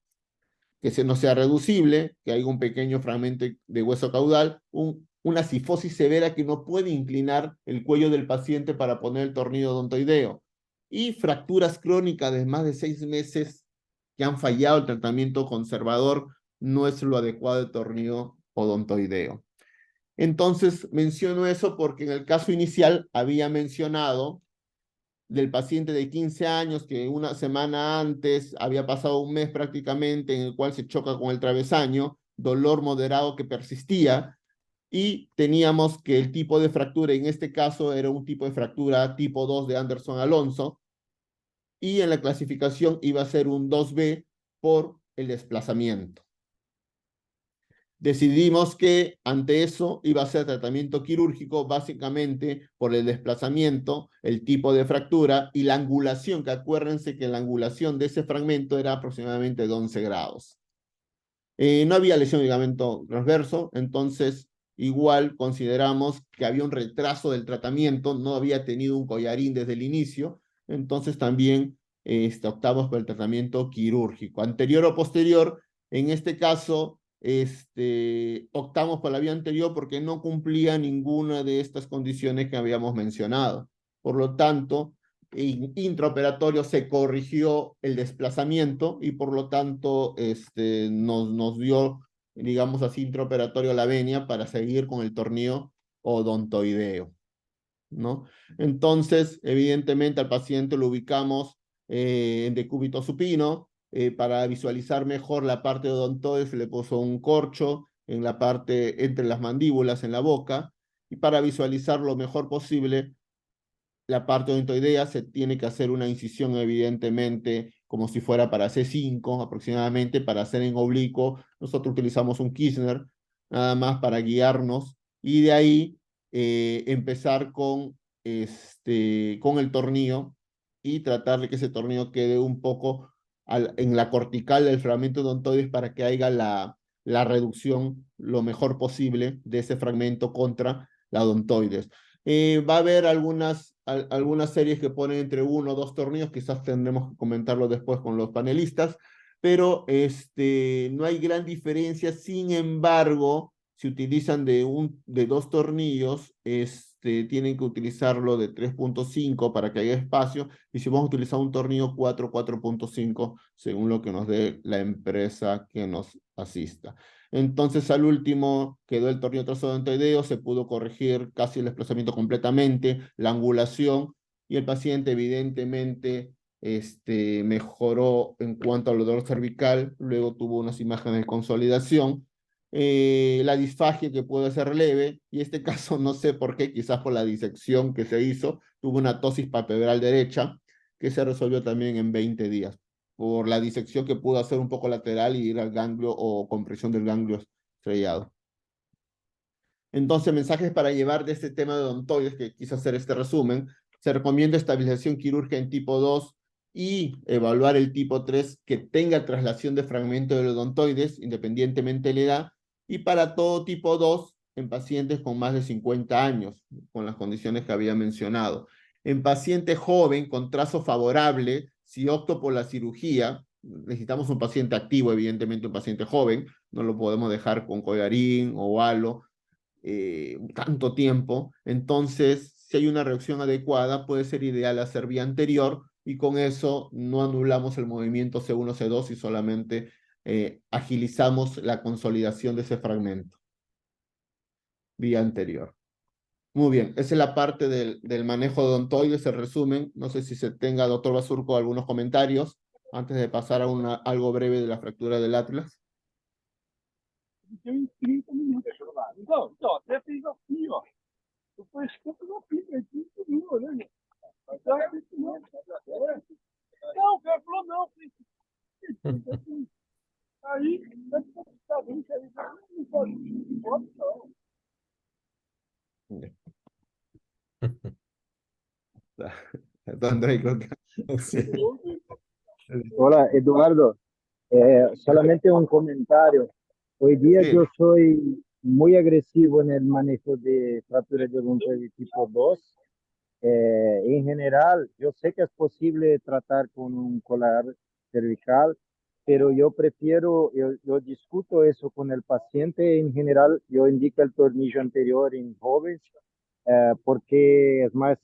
Que no sea reducible, que haya un pequeño fragmento de hueso caudal, una cifosis severa que no puede inclinar el cuello del paciente para poner el tornillo odontoideo, y fracturas crónicas de más de 6 meses que han fallado el tratamiento conservador, no es lo adecuado de tornillo odontoideo. Entonces menciono eso porque en el caso inicial había mencionado del paciente de 15 años que una semana antes había pasado un mes prácticamente en el cual se choca con el travesaño, dolor moderado que persistía, y teníamos que el tipo de fractura en este caso era un tipo de fractura tipo 2 de Anderson Alonso, y en la clasificación iba a ser un 2B por el desplazamiento. Decidimos que ante eso iba a ser tratamiento quirúrgico básicamente por el desplazamiento, el tipo de fractura y la angulación, que acuérdense que la angulación de ese fragmento era aproximadamente de 11 grados. No había lesión de ligamento transverso, entonces igual consideramos que había un retraso del tratamiento, no había tenido un collarín desde el inicio, entonces también optamos por el tratamiento quirúrgico. Anterior o posterior, en este caso, optamos por la vía anterior porque no cumplía ninguna de estas condiciones que habíamos mencionado. Por lo tanto, intraoperatorio se corrigió el desplazamiento y por lo tanto nos dio, digamos así, intraoperatorio la venia para seguir con el tornillo odontoideo, ¿no? Entonces, evidentemente al paciente lo ubicamos en decúbito supino. Para visualizar mejor la parte odontoide se le puso un corcho en la parte entre las mandíbulas, en la boca, y para visualizar lo mejor posible la parte odontoidea se tiene que hacer una incisión evidentemente como si fuera para C5 aproximadamente, para hacer en oblicuo. Nosotros utilizamos un Kirchner nada más para guiarnos y de ahí empezar con el tornillo y tratar de que ese tornillo quede un poco en la cortical del fragmento odontoides para que haya la reducción lo mejor posible de ese fragmento contra la odontoides. Va a haber algunas series que ponen entre 1 o 2 tornillos, quizás tendremos que comentarlo después con los panelistas, pero no hay gran diferencia. Sin embargo, si utilizan de 2 tornillos, tienen que utilizarlo de 3.5 para que haya espacio, y si vamos a utilizar un tornillo 4.5, según lo que nos dé la empresa que nos asista. Entonces al último quedó el tornillo trasodontoideo, se pudo corregir casi el desplazamiento completamente, la angulación, y el paciente evidentemente mejoró en cuanto al dolor cervical, luego tuvo unas imágenes de consolidación, la disfagia que puede ser leve, y este caso no sé por qué, quizás por la disección que se hizo, tuvo una tosis palpebral derecha que se resolvió también en 20 días por la disección que pudo hacer un poco lateral y ir al ganglio o compresión del ganglio estrellado. Entonces, mensajes para llevar de este tema de odontoides, que quise hacer este resumen. Se recomienda estabilización quirúrgica en tipo 2 y evaluar el tipo 3 que tenga traslación de fragmento de odontoides, independientemente de la edad, y para todo tipo 2 en pacientes con más de 50 años, con las condiciones que había mencionado. En paciente joven con trazo favorable, si opto por la cirugía, necesitamos un paciente activo, evidentemente un paciente joven, no lo podemos dejar con collarín o halo tanto tiempo. Entonces, si hay una reacción adecuada, puede ser ideal hacer vía anterior y con eso no anulamos el movimiento C1, C2 y solamente agilizamos la consolidación de ese fragmento. Vía anterior. Muy bien, esa es la parte del manejo de odontoides, el resumen. No sé si se tenga, doctor Basurco, algunos comentarios antes de pasar a algo breve de la fractura del atlas. André, creo que... sí. Hola, Eduardo. Solamente un comentario. Hoy día Sí. yo soy muy agresivo en el manejo de fracturas de odontoide tipo 2. En general, yo sé que es posible tratar con un colar cervical, pero yo prefiero, yo discuto eso con el paciente. En general, yo indico el tornillo anterior en jóvenes, porque es más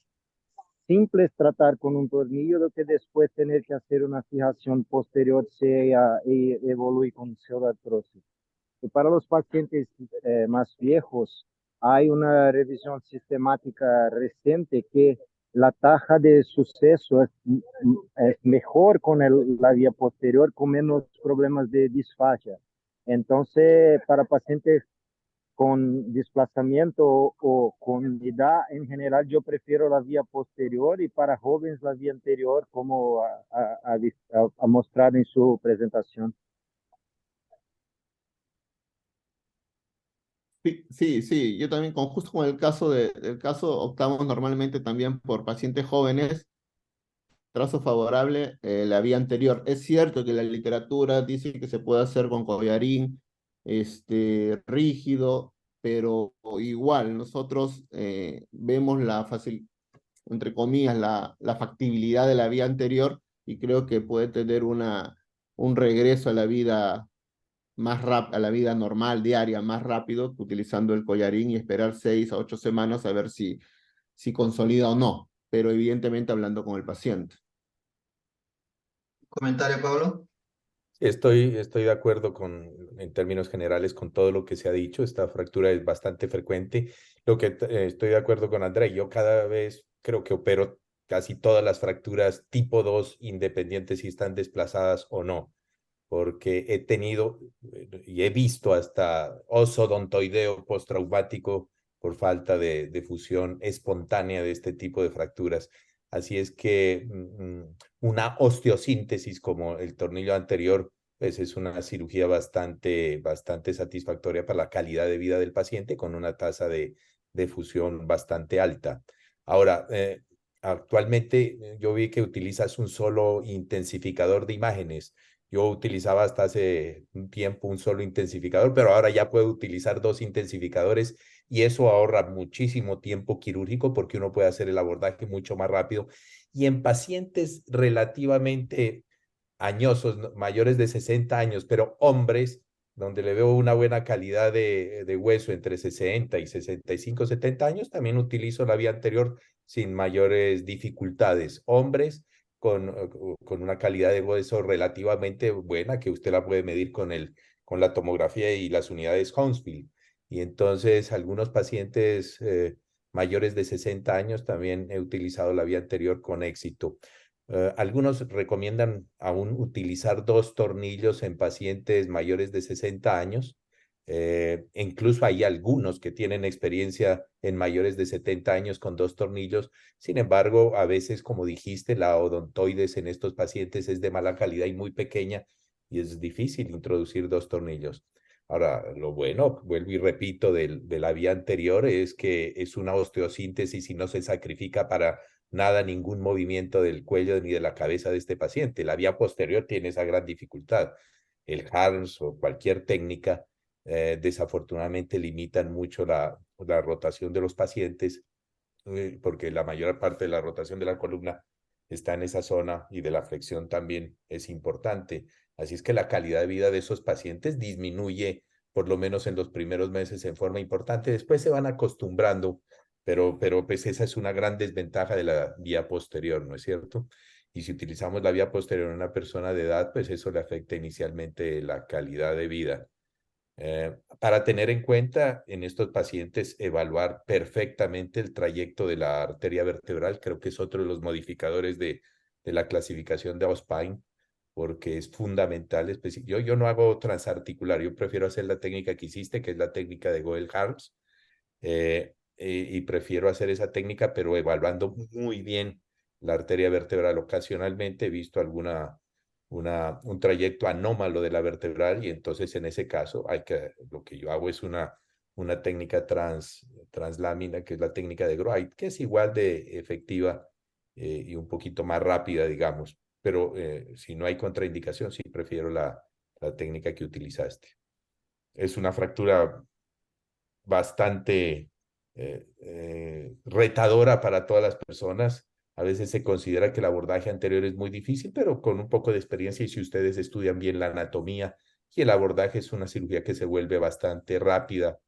simple es tratar con un tornillo do que después tener que hacer una fijación posterior y evoluir con pseudoartrosis. Y para los pacientes más viejos, hay una revisión sistemática reciente que la tasa de suceso es mejor con la vía posterior, con menos problemas de disfagia. Entonces, para pacientes con desplazamiento o con edad en general, yo prefiero la vía posterior y para jóvenes la vía anterior, como a mostrar en su presentación. Sí, yo también justo con el caso del caso optamos normalmente también por pacientes jóvenes, trazo favorable, la vía anterior. Es cierto que la literatura dice que se puede hacer con collarín, rígido, pero igual nosotros vemos entre comillas, la factibilidad de la vía anterior y creo que puede tener un regreso a la vida a la vida normal, diaria, más rápido, utilizando el collarín y esperar 6 a 8 semanas a ver si consolida o no, pero evidentemente hablando con el paciente. ¿Comentario, Pablo? Estoy de acuerdo en términos generales con todo lo que se ha dicho. Esta fractura es bastante frecuente. Estoy de acuerdo con André. Yo cada vez creo que opero casi todas las fracturas tipo 2, independientes si están desplazadas o no, porque he tenido y he visto hasta osodontoideo postraumático por falta de fusión espontánea de este tipo de fracturas. Así es que una osteosíntesis como el tornillo anterior, pues es una cirugía bastante satisfactoria para la calidad de vida del paciente con una tasa de fusión bastante alta. Ahora, actualmente yo vi que utilizas un solo intensificador de imágenes. Yo utilizaba hasta hace un tiempo un solo intensificador, pero ahora ya puedo utilizar 2 intensificadores y eso ahorra muchísimo tiempo quirúrgico porque uno puede hacer el abordaje mucho más rápido. Y en pacientes relativamente añosos, mayores de 60 años, pero hombres, donde le veo una buena calidad de hueso entre 60 y 65, 70 años, también utilizo la vía anterior sin mayores dificultades. Hombres con una calidad de hueso relativamente buena, que usted la puede medir con la tomografía y las unidades Hounsfield. Y entonces algunos pacientes mayores de 60 años también he utilizado la vía anterior con éxito. Algunos recomiendan aún utilizar 2 tornillos en pacientes mayores de 60 años. Incluso hay algunos que tienen experiencia en mayores de 70 años con 2 tornillos. Sin embargo, a veces, como dijiste, la odontoides en estos pacientes es de mala calidad y muy pequeña y es difícil introducir 2 tornillos. Ahora, lo bueno, vuelvo y repito, de la vía anterior es que es una osteosíntesis y no se sacrifica para nada, ningún movimiento del cuello ni de la cabeza de este paciente. La vía posterior tiene esa gran dificultad. El HARMS o cualquier técnica desafortunadamente limitan mucho la rotación de los pacientes, porque la mayor parte de la rotación de la columna está en esa zona y de la flexión también es importante. Así es que la calidad de vida de esos pacientes disminuye por lo menos en los primeros meses en forma importante. Después se van acostumbrando, pero pues esa es una gran desventaja de la vía posterior, ¿no es cierto? Y si utilizamos la vía posterior en una persona de edad, pues eso le afecta inicialmente la calidad de vida. Para tener en cuenta en estos pacientes, evaluar perfectamente el trayecto de la arteria vertebral, creo que es otro de los modificadores de la clasificación de Auspein, porque es fundamental. Yo no hago transarticular, yo prefiero hacer la técnica que hiciste, que es la técnica de Goel-Harms, y prefiero hacer esa técnica, pero evaluando muy bien la arteria vertebral. Ocasionalmente he visto un trayecto anómalo de la vertebral, y entonces en ese caso lo que yo hago es una técnica translámina, que es la técnica de Groit, que es igual de efectiva y un poquito más rápida, digamos. Pero si no hay contraindicación, sí prefiero la técnica que utilizaste. Es una fractura bastante retadora para todas las personas. A veces se considera que el abordaje anterior es muy difícil, pero con un poco de experiencia, y si ustedes estudian bien la anatomía, y el abordaje es una cirugía que se vuelve bastante rápida,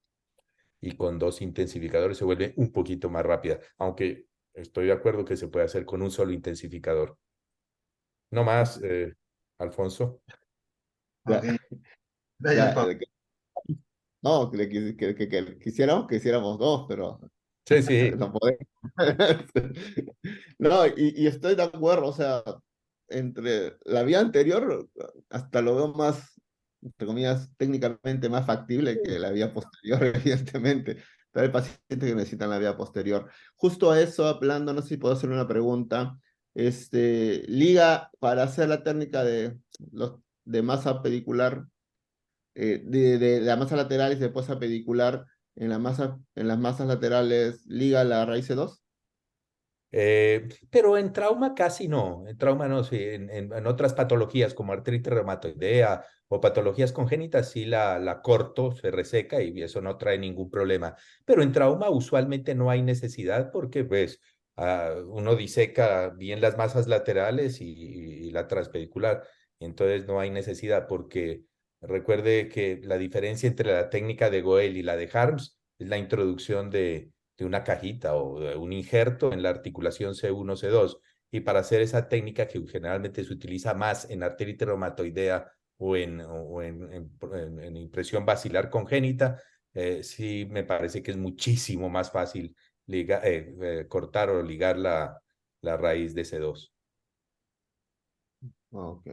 y con 2 intensificadores se vuelve un poquito más rápida, aunque estoy de acuerdo que se puede hacer con un solo intensificador. No más, Alfonso. Ok, Ya, gracias, ya, Pablo. no, que quisiéramos dos, pero Sí, sí. no podemos. No, y estoy de acuerdo, o sea, entre la vía anterior, hasta lo veo más, entre comillas, técnicamente más factible que la vía posterior, evidentemente. Pero hay pacientes que necesitan la vía posterior. Justo a eso, hablando, no sé si puedo hacer una pregunta. Liga para hacer la técnica de masa pedicular, de la masa lateral y después a pedicular, en las masas laterales, liga la raíz C2. Pero en trauma casi no, en trauma no, sí, en otras patologías como artritis reumatoidea o patologías congénitas sí la corto, se reseca y eso no trae ningún problema. Pero en trauma usualmente no hay necesidad, porque pues uno diseca bien las masas laterales y la transpedicular, entonces no hay necesidad, porque recuerde que la diferencia entre la técnica de Goel y la de Harms es la introducción de una cajita o de un injerto en la articulación C1, C2. Y para hacer esa técnica, que generalmente se utiliza más en artritis reumatoidea o en impresión basilar congénita, sí me parece que es muchísimo más fácil cortar o ligar la raíz de C2. Ok.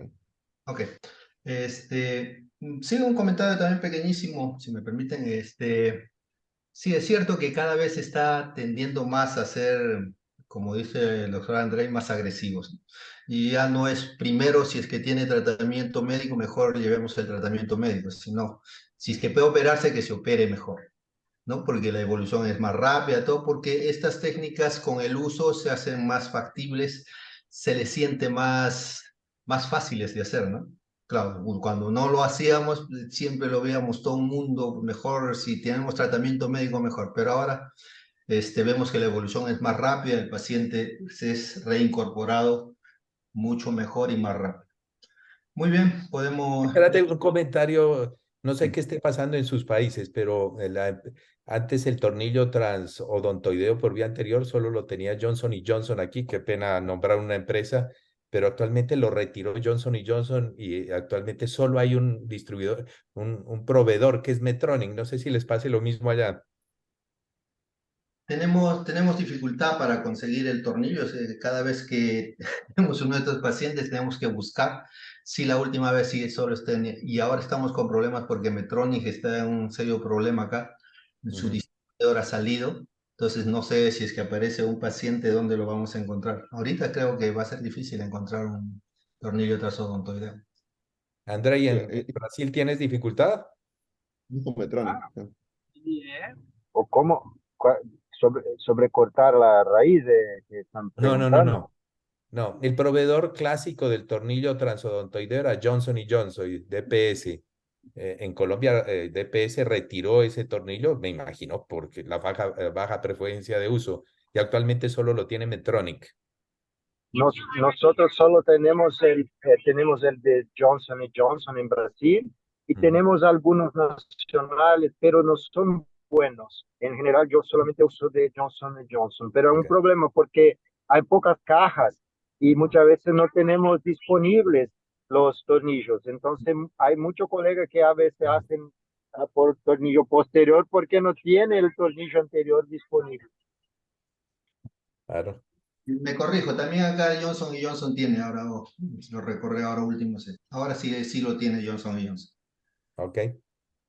Ok. Sí, un comentario también pequeñísimo, si me permiten. Sí, es cierto que cada vez se está tendiendo más a ser, como dice el doctor André, más agresivos, ¿no? Y ya no es primero, si es que tiene tratamiento médico, mejor llevemos el tratamiento médico, sino si es que puede operarse, que se opere mejor, ¿no? Porque la evolución es más rápida, todo porque estas técnicas con el uso se hacen más factibles, se les siente más fáciles de hacer, ¿no? Claro, cuando no lo hacíamos, siempre lo veíamos todo un mundo mejor, si tenemos tratamiento médico mejor, pero ahora vemos que la evolución es más rápida, el paciente se es reincorporado mucho mejor y más rápido. Muy bien, podemos... Espérate, un comentario, no sé qué esté pasando en sus países, pero antes el tornillo transodontoideo por vía anterior solo lo tenía Johnson y Johnson aquí, qué pena nombrar una empresa, pero actualmente lo retiró Johnson y Johnson, y actualmente solo hay un distribuidor, un proveedor, que es Medtronic. No sé si les pase lo mismo allá. Tenemos dificultad para conseguir el tornillo. Cada vez que tenemos uno de estos pacientes tenemos que buscar. Si la última vez sí solo está y ahora estamos con problemas porque Medtronic está en un serio problema acá. Su Ujú. distribuidor ha salido. Entonces no sé si es que aparece un paciente, dónde lo vamos a encontrar. Ahorita creo que va a ser difícil encontrar un tornillo trasodontoideo. Andrea, ¿y Sí, en Brasil tienes dificultad? dijo Medtronic. ¿O cómo? Sobre cortar la raíz que están No, no, no, preguntando. no. No, el proveedor clásico del tornillo transodontoideo era Johnson y Johnson, DPS. En Colombia, DPS retiró ese tornillo, me imagino, porque la baja frecuencia de uso, y actualmente solo lo tiene Medtronic. Nosotros solo tenemos el de Johnson Johnson en Brasil y tenemos algunos nacionales, pero no son buenos. En general, yo solamente uso de Johnson Johnson, pero es un Okay. problema porque hay pocas cajas y muchas veces no tenemos disponibles los tornillos. Entonces, hay muchos colegas que a veces hacen por tornillo posterior porque no tiene el tornillo anterior disponible. Claro. Me corrijo, también acá Johnson Johnson tiene ahora, lo recorre ahora último, sí. Ahora sí, sí lo tiene Johnson Johnson. Ok.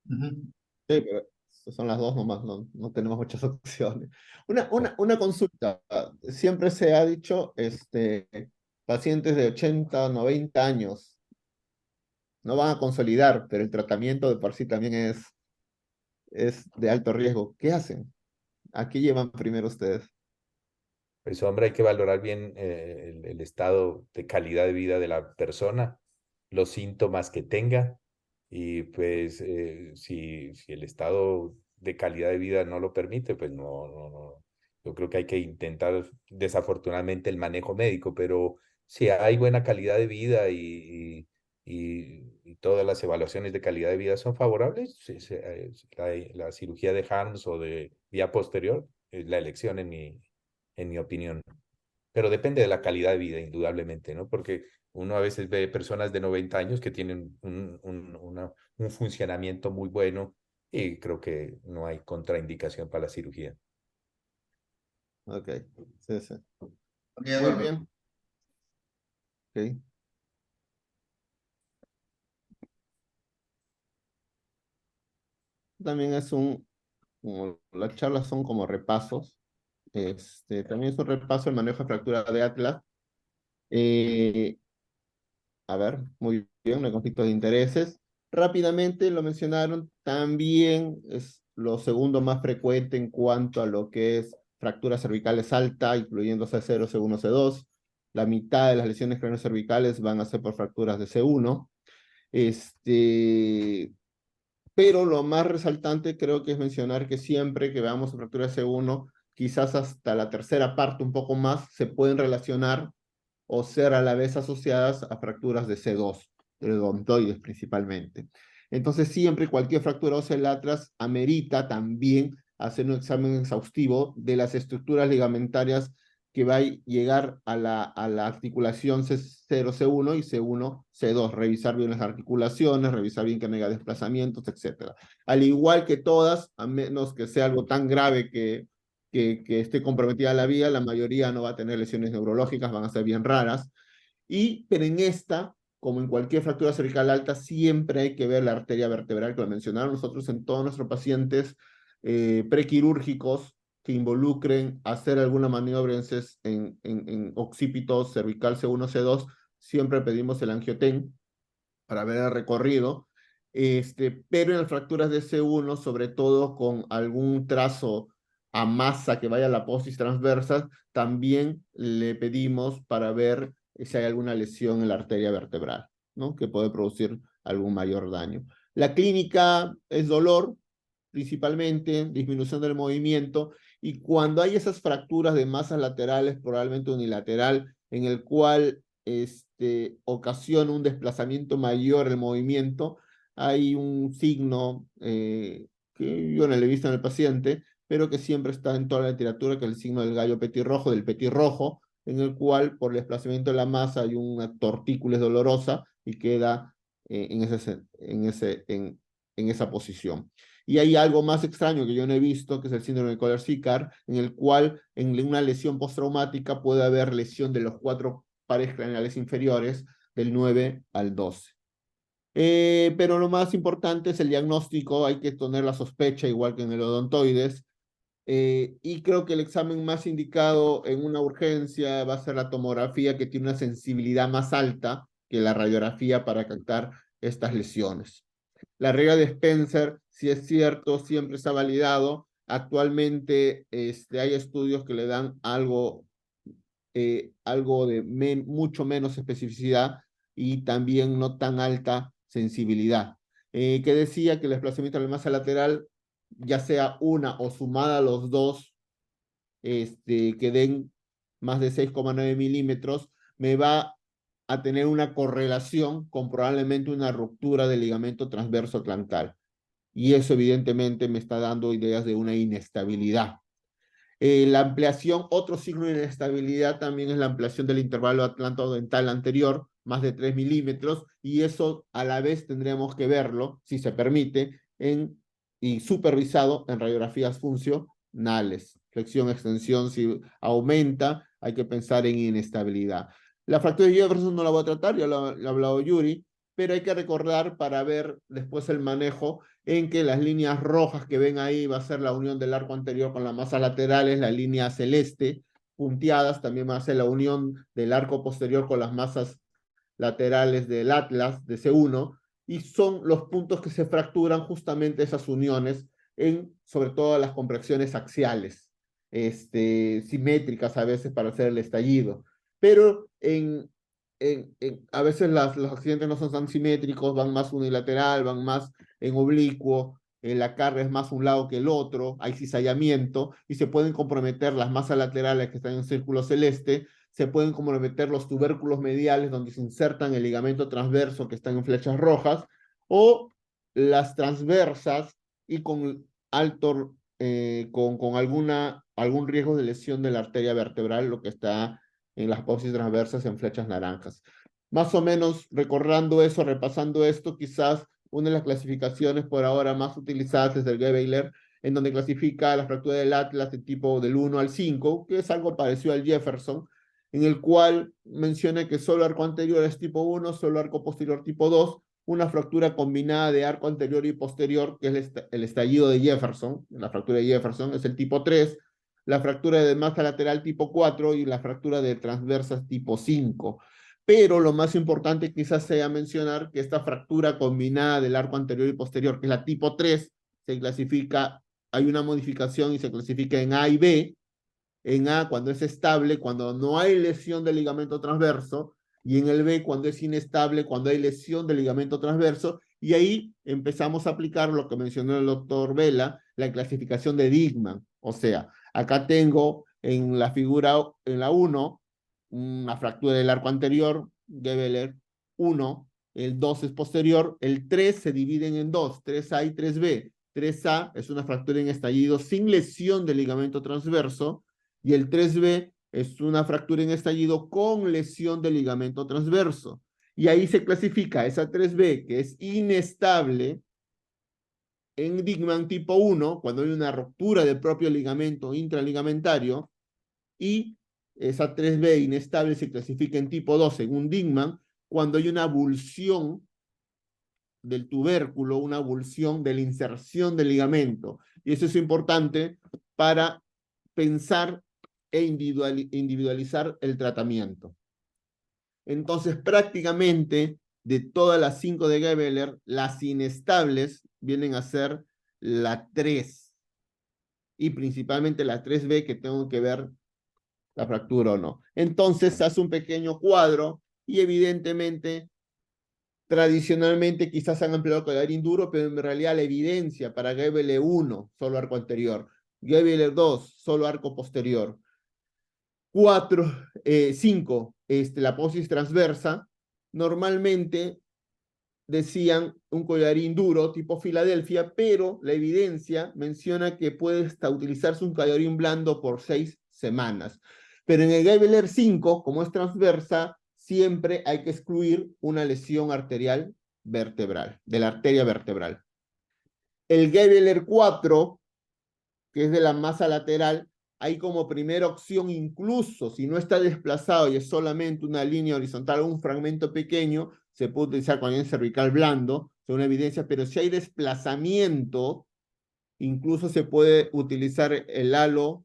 Ujú. Sí, pero son las dos nomás, no tenemos muchas opciones. Una consulta. Siempre se ha dicho, pacientes de 80, 90 años no van a consolidar, pero el tratamiento de por sí también es de alto riesgo. ¿Qué hacen? ¿A qué llevan primero ustedes? Pues hombre, hay que valorar bien el estado de calidad de vida de la persona, los síntomas que tenga y pues si el estado de calidad de vida no lo permite, pues no. Yo creo que hay que intentar desafortunadamente el manejo médico, pero si hay buena calidad de vida y todas las evaluaciones de calidad de vida son favorables, la cirugía de Harms o de vía posterior es la elección en mi opinión. Pero depende de la calidad de vida, indudablemente, ¿no? Porque uno a veces ve personas de 90 años que tienen un funcionamiento muy bueno y creo que no hay contraindicación para la cirugía. Ok, sí, sí. Ok, Muy Eduardo. bien. Ok. También como las charlas son como repasos. También es un repaso el manejo de fractura de Atlas. Eh, A ver, muy bien, no hay conflicto de intereses. Rápidamente lo mencionaron, también es lo segundo más frecuente en cuanto a lo que es fracturas cervicales alta, incluyendo C0, C1, C2. La mitad de las lesiones craneocervicales van a ser por fracturas de C1. Pero lo más resaltante creo que es mencionar que siempre que veamos fracturas C1, quizás hasta la tercera parte, un poco más, se pueden relacionar o ser a la vez asociadas a fracturas de C2, de odontoides principalmente. Entonces, siempre cualquier fractura ósea del atlas amerita también hacer un examen exhaustivo de las estructuras ligamentarias que va a llegar a la articulación C0, C1 y C1, C2. Revisar bien las articulaciones, revisar bien que no haya desplazamientos, etc. Al igual que todas, a menos que sea algo tan grave que esté comprometida la vía, la mayoría no va a tener lesiones neurológicas, van a ser bien raras. Pero en esta, como en cualquier fractura cervical alta, siempre hay que ver la arteria vertebral, que lo mencionaron nosotros en todos nuestros pacientes prequirúrgicos que involucren hacer alguna maniobra en occipito cervical C1, C2, siempre pedimos el angioten para ver el recorrido. Pero en las fracturas de C1, sobre todo con algún trazo a masa que vaya a la apófisis transversa, también le pedimos para ver si hay alguna lesión en la arteria vertebral, ¿no? Que puede producir algún mayor daño. La clínica es dolor, principalmente, disminución del movimiento, y cuando hay esas fracturas de masas laterales, probablemente unilateral, en el cual ocasiona un desplazamiento mayor el movimiento, hay un signo que yo no le he visto en el paciente, pero que siempre está en toda la literatura, que es el signo del gallo petirrojo, del petirrojo, en el cual por el desplazamiento de la masa hay una tortícula dolorosa y queda en esa posición. Y hay algo más extraño que yo no he visto, que es el síndrome de Kohler-Sicard, en el cual en una lesión postraumática puede haber lesión de los 4 pares craneales inferiores del 9 al 12. Pero lo más importante es el diagnóstico, hay que tener la sospecha, igual que en el odontoides, y creo que el examen más indicado en una urgencia va a ser la tomografía, que tiene una sensibilidad más alta que la radiografía para captar estas lesiones. La regla de Spencer, si es cierto, siempre está validado. Actualmente hay estudios que le dan algo de mucho menos especificidad y también no tan alta sensibilidad. que decía que el desplazamiento de la masa lateral, ya sea una o sumada a los dos, que den más de 6,9 milímetros, me va a tener una correlación con probablemente una ruptura del ligamento transverso atlantal. Y eso evidentemente me está dando ideas de una inestabilidad. La ampliación, otro signo de inestabilidad también es la ampliación del intervalo atlantodental anterior, más de 3 milímetros, y eso a la vez tendríamos que verlo, si se permite, y supervisado en radiografías funcionales. Flexión, extensión, si aumenta, hay que pensar en inestabilidad. La fractura de Jefferson no la voy a tratar, ya lo ha hablado Yuri, pero hay que recordar para ver después el manejo en que las líneas rojas que ven ahí va a ser la unión del arco anterior con las masas laterales, la línea celeste punteadas también va a ser la unión del arco posterior con las masas laterales del atlas de C1, y son los puntos que se fracturan justamente esas uniones en sobre todo las compresiones axiales, simétricas a veces para hacer el estallido, pero a veces los accidentes no son tan simétricos, van más unilateral, van más en oblicuo, la carga es más un lado que el otro, hay cizallamiento y se pueden comprometer las masas laterales que están en círculo celeste, se pueden comprometer los tubérculos mediales donde se insertan el ligamento transverso que están en flechas rojas, o las transversas y con alto, con algún riesgo de lesión de la arteria vertebral, lo que está en las apófisis transversas en flechas naranjas. Más o menos recordando eso, repasando esto, quizás una de las clasificaciones por ahora más utilizadas es el Gebeler, en donde clasifica la fractura del atlas de tipo del 1 al 5, que es algo parecido al Jefferson, en el cual menciona que solo arco anterior es tipo 1, solo arco posterior tipo 2, una fractura combinada de arco anterior y posterior, que es el estallido de Jefferson, la fractura de Jefferson es el tipo 3, la fractura de masa lateral tipo 4 y la fractura de transversas tipo 5. Pero lo más importante quizás sea mencionar que esta fractura combinada del arco anterior y posterior, que es la tipo 3, se clasifica, hay una modificación y se clasifica en A y B. En A cuando es estable, cuando no hay lesión del ligamento transverso, y en el B cuando es inestable, cuando hay lesión del ligamento transverso, y ahí empezamos a aplicar lo que mencionó el doctor Vela, la clasificación de Diekmann. O sea, acá tengo en la figura, en la 1, una fractura del arco anterior, Gebeler 1, el 2 es posterior, el 3 se dividen en dos, 3A y 3B. 3A es una fractura en estallido sin lesión del ligamento transverso, y el 3B es una fractura en estallido con lesión del ligamento transverso. Y ahí se clasifica esa 3B, que es inestable, en Diekmann tipo 1, cuando hay una ruptura del propio ligamento intraligamentario, y esa 3B inestable se clasifica en tipo 2 según Diekmann, cuando hay una avulsión del tubérculo, una avulsión de la inserción del ligamento. Y eso es importante para pensar e individualizar el tratamiento. Entonces, prácticamente, de todas las 5 de Gebeler, las inestables vienen a ser la 3, y principalmente la 3B, que tengo que ver la fractura o no. Entonces, se hace un pequeño cuadro, y evidentemente, tradicionalmente quizás han empleado collarín duro, pero en realidad la evidencia para Gebeler 1, solo arco anterior, Gebeler 2, solo arco posterior, 5, la apófisis transversa, normalmente decían un collarín duro tipo Filadelfia, pero la evidencia menciona que puede hasta utilizarse un collarín blando por 6 semanas. Pero en el Gebeler 5, como es transversa, siempre hay que excluir una lesión arterial vertebral, de la arteria vertebral. El Gebeler 4, que es de la masa lateral, hay como primera opción, incluso si no está desplazado y es solamente una línea horizontal o un fragmento pequeño, se puede utilizar collarín cervical blando, según la evidencia, pero si hay desplazamiento, incluso se puede utilizar el halo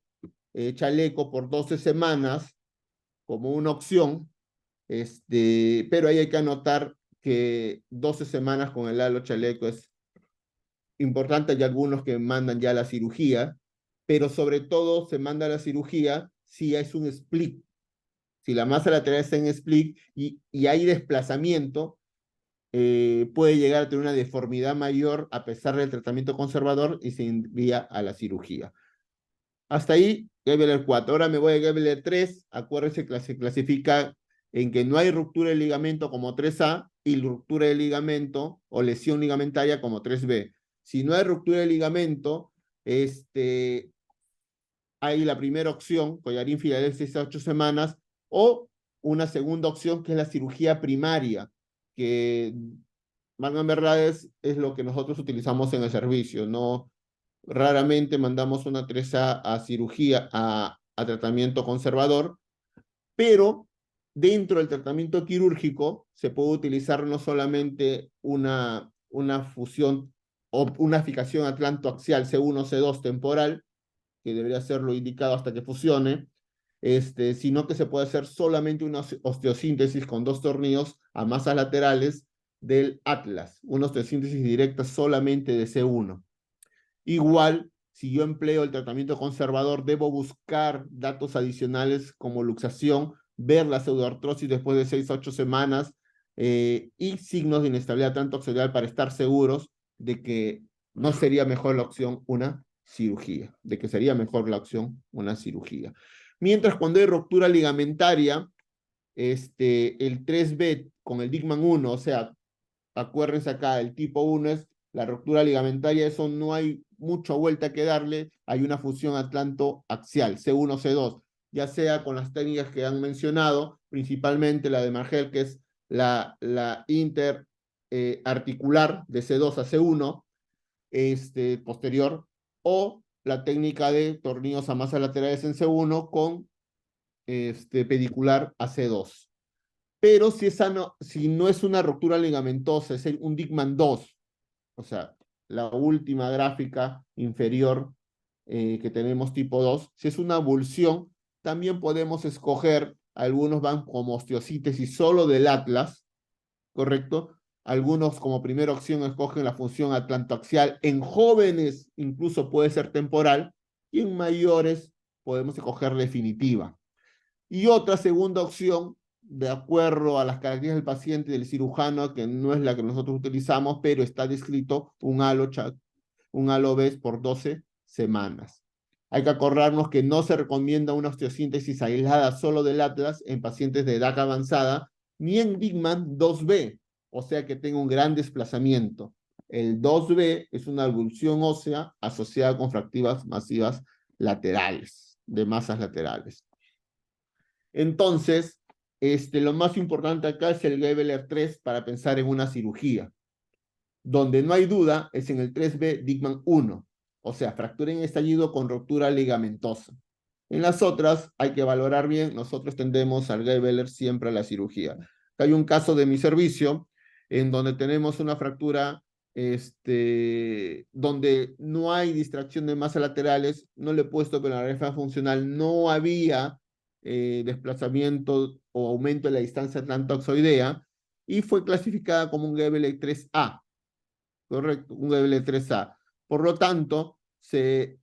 chaleco por 12 semanas como una opción, pero ahí hay que anotar que 12 semanas con el halo chaleco es importante. Hay algunos que mandan ya la cirugía, pero sobre todo se manda la cirugía si es un split. Si la masa lateral está en split y hay desplazamiento, puede llegar a tener una deformidad mayor a pesar del tratamiento conservador y se envía a la cirugía. Hasta ahí, Gabler 4. Ahora me voy a Gabler 3. Acuérdense que se clasifica en que no hay ruptura del ligamento como 3A y ruptura del ligamento o lesión ligamentaria como 3B. Si no hay ruptura del ligamento, hay la primera opción, collarín Filadelfia a 8 semanas, o una segunda opción que es la cirugía primaria, que, valgan verdades, es lo que nosotros utilizamos en el servicio. No, raramente mandamos una 3A a cirugía, a tratamiento conservador, pero dentro del tratamiento quirúrgico se puede utilizar no solamente una fusión o una fijación atlantoaxial C1, C2 temporal, que debería ser lo indicado hasta que fusione, sino que se puede hacer solamente una osteosíntesis con 2 tornillos a masas laterales del atlas, una osteosíntesis directa solamente de C1. Igual, si yo empleo el tratamiento conservador, debo buscar datos adicionales como luxación, ver la pseudoartrosis después de 6 a 8 semanas y signos de inestabilidad trantoaxial para estar seguros de que no sería mejor la opción una cirugía, de que sería mejor la opción una cirugía. Mientras cuando hay ruptura ligamentaria, el 3B con el Dickmann 1, o sea, acuérdense acá, el tipo 1 es la ruptura ligamentaria, eso no hay mucha vuelta que darle, hay una fusión atlantoaxial, C1, C2, ya sea con las técnicas que han mencionado, principalmente la de Margel, que es la interarticular de C2 a C1, posterior, o la técnica de tornillos a masas laterales en C1 con pedicular a C2. Pero si no es una ruptura ligamentosa, es un Dickmann 2, o sea, la última gráfica inferior que tenemos tipo 2, si es una avulsión, también podemos escoger, algunos van como osteosíntesis solo del atlas, ¿correcto? Algunos como primera opción escogen la función atlantoaxial, en jóvenes incluso puede ser temporal, y en mayores podemos escoger definitiva. Y otra segunda opción, de acuerdo a las características del paciente y del cirujano, que no es la que nosotros utilizamos, pero está descrito un halo BES por 12 semanas. Hay que acordarnos que no se recomienda una osteosíntesis aislada solo del atlas en pacientes de edad avanzada, ni en Dickmann 2B, o sea que tenga un gran desplazamiento. El 2B es una avulsión ósea asociada con fracturas masivas laterales, de masas laterales. Entonces, lo más importante acá es el Gabler 3 para pensar en una cirugía. Donde no hay duda es en el 3B Dickmann 1, o sea, fractura en estallido con ruptura ligamentosa. En las otras hay que valorar bien, nosotros tendemos al Gabler siempre a la cirugía. Acá hay un caso de mi servicio en donde tenemos una fractura donde no hay distracción de masas laterales, no le he puesto que en la refa funcional no había desplazamiento o aumento de la distancia atlantoxoidea y fue clasificada como un Gabler 3A. Correcto, un Gabler 3A. Por lo tanto, se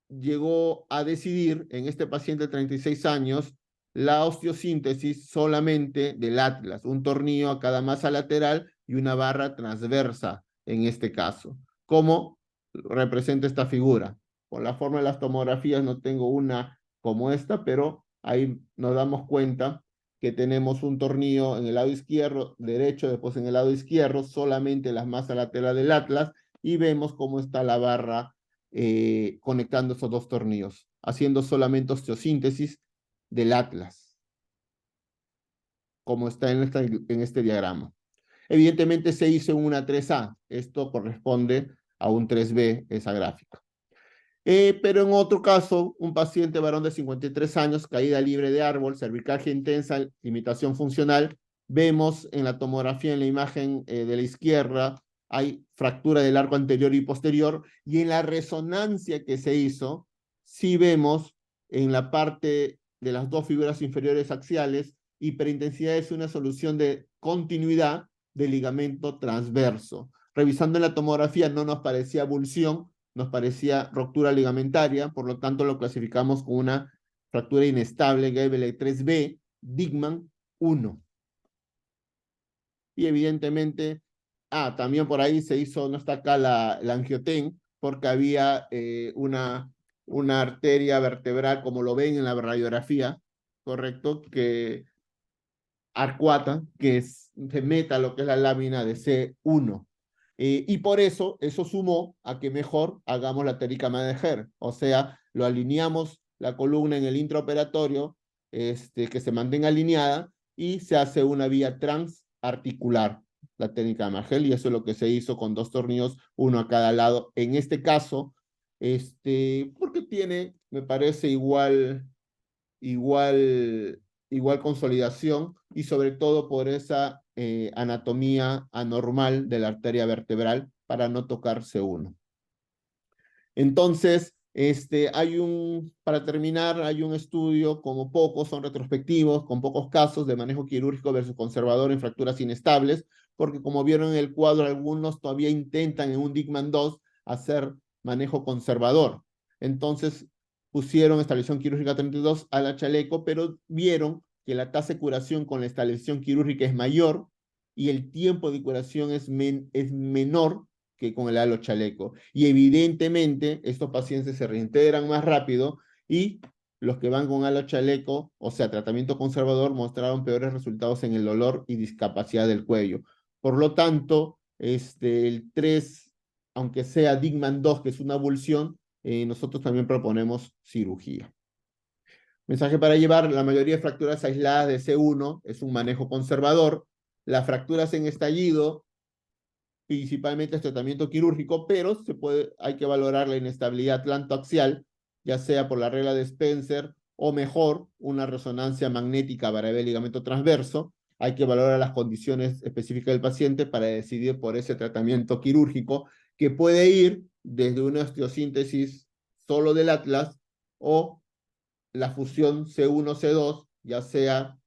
llegó a decidir en este paciente de 36 años la osteosíntesis solamente del atlas, un tornillo a cada masa lateral y una barra transversa en este caso. ¿Cómo representa esta figura? Por la forma de las tomografías no tengo una como esta, pero ahí nos damos cuenta que tenemos un tornillo en el lado izquierdo, derecho, después en el lado izquierdo, solamente las masas laterales del atlas, y vemos cómo está la barra conectando esos dos tornillos, haciendo solamente osteosíntesis del atlas, como está en este diagrama. Evidentemente se hizo una 3A, esto corresponde a un 3B, esa gráfica. Pero en otro caso, un paciente varón de 53 años, caída libre de árbol, cervicalgia intensa, limitación funcional, vemos en la tomografía, en la imagen de la izquierda, hay fractura del arco anterior y posterior, y en la resonancia que se hizo, sí vemos en la parte de las dos fibras inferiores axiales, hiperintensidad es una solución de continuidad del ligamento transverso. Revisando en la tomografía no nos parecía avulsión, nos parecía ruptura ligamentaria, por lo tanto lo clasificamos como una fractura inestable Gabler 3B, Dickmann 1. Y evidentemente también por ahí se hizo, no está acá la angioten, porque había una arteria vertebral, como lo ven en la radiografía, ¿correcto? Que arcuata, se meta lo que es la lámina de C1. Y por eso sumó a que mejor hagamos la técnica Madeher, o sea, lo alineamos la columna en el intraoperatorio, que se mantenga alineada y se hace una vía transarticular, la técnica de Madeher, y eso es lo que se hizo con 2 tornillos, uno a cada lado. En este caso, porque tiene, me parece, igual consolidación y sobre todo por esa anatomía anormal de la arteria vertebral para no tocarse uno. Entonces, para terminar, hay un estudio, como pocos, son retrospectivos, con pocos casos de manejo quirúrgico versus conservador en fracturas inestables, porque como vieron en el cuadro, algunos todavía intentan en un Dickman 2 hacer manejo conservador. Entonces, pusieron esta lesión quirúrgica 32 a la chaleco, pero vieron que la tasa de curación con esta lesión quirúrgica es mayor y el tiempo de curación es menor que con el halo chaleco. Y evidentemente estos pacientes se reintegran más rápido y los que van con halo chaleco, o sea, tratamiento conservador, mostraron peores resultados en el dolor y discapacidad del cuello. Por lo tanto, el 3, aunque sea Dickman 2, que es una avulsión, nosotros también proponemos cirugía. Mensaje para llevar: la mayoría de fracturas aisladas de C1 es un manejo conservador. Las fracturas en estallido, principalmente es tratamiento quirúrgico, pero hay que valorar la inestabilidad atlantoaxial, ya sea por la regla de Spencer o mejor, una resonancia magnética para el ligamento transverso. Hay que valorar las condiciones específicas del paciente para decidir por ese tratamiento quirúrgico, que puede ir desde una osteosíntesis solo del atlas o la fusión C1-C2, ya sea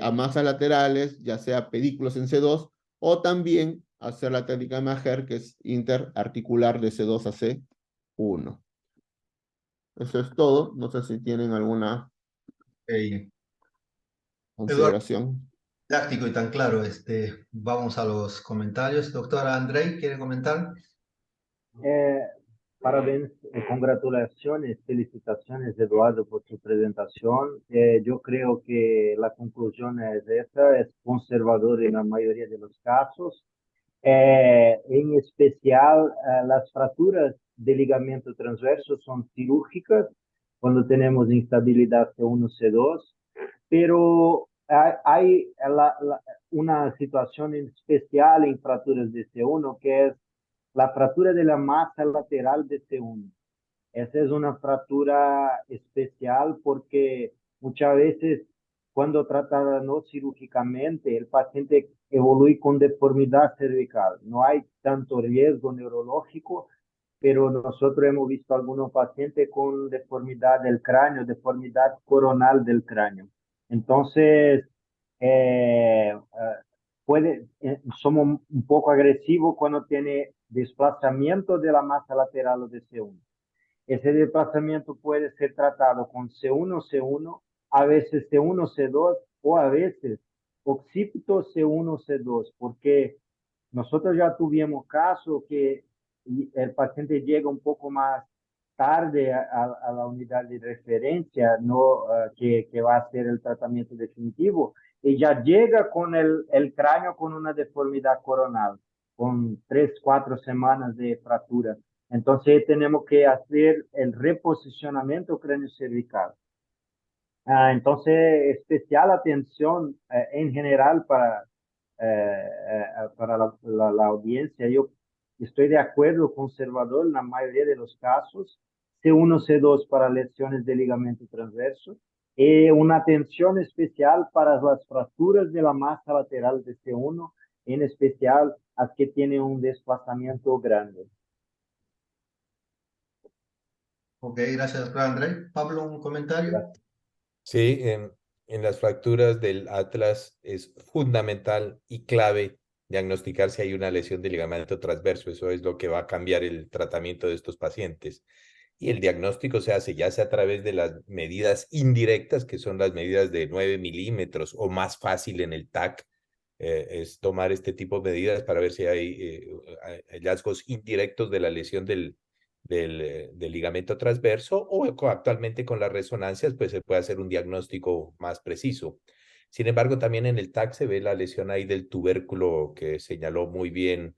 a masas laterales, ya sea pedículos en C2, o también hacer la técnica de Maher, que es interarticular de C2 a C1. Eso es todo. No sé si tienen alguna Eduardo, consideración. didáctico y tan claro. Vamos a los comentarios. Doctora Andrei, ¿quiere comentar? Parabéns, congratulaciones, felicitaciones Eduardo por tu presentación. Yo creo que la conclusión es esta, es conservador en la mayoría de los casos. En especial, las fracturas de ligamento transverso son cirúrgicas cuando tenemos instabilidad C1, C2, pero hay una situación especial en fracturas de C1 que es la fractura de la masa lateral de C1. Esa es una fractura especial porque muchas veces cuando tratada no cirúrgicamente, el paciente evoluye con deformidad cervical. No hay tanto riesgo neurológico, pero nosotros hemos visto algunos pacientes con deformidad del cráneo, deformidad coronal del cráneo. Entonces, somos un poco agresivos cuando tiene desplazamiento de la masa lateral de C1. Ese desplazamiento puede ser tratado con C1, C1, a veces C1, C2 o a veces occipito C1, C2, porque nosotros ya tuvimos casos que el paciente llega un poco más tarde a la unidad de referencia, no que va a ser el tratamiento definitivo, y ya llega con el cráneo con una deformidad coronal, con 3, 4 semanas de fractura. Entonces tenemos que hacer el reposicionamiento cráneo-cervical. Entonces, especial atención en general para la audiencia. Yo estoy de acuerdo, conservador en la mayoría de los casos, C1, C2 para lesiones de ligamento transverso, y una atención especial para las fracturas de la masa lateral de C1, en especial las que tienen un desplazamiento grande. Ok, gracias, doctora Andrei. Pablo, ¿un comentario? Gracias. Sí, en las fracturas del atlas es fundamental y clave diagnosticar si hay una lesión del ligamento transverso. Eso es lo que va a cambiar el tratamiento de estos pacientes. Y el diagnóstico se hace ya sea a través de las medidas indirectas, que son las medidas de 9 milímetros o más fácil en el TAC, es tomar este tipo de medidas para ver si hay hallazgos indirectos de la lesión del ligamento transverso, o actualmente con las resonancias pues se puede hacer un diagnóstico más preciso. Sin embargo, también en el TAC se ve la lesión ahí del tubérculo que señaló muy bien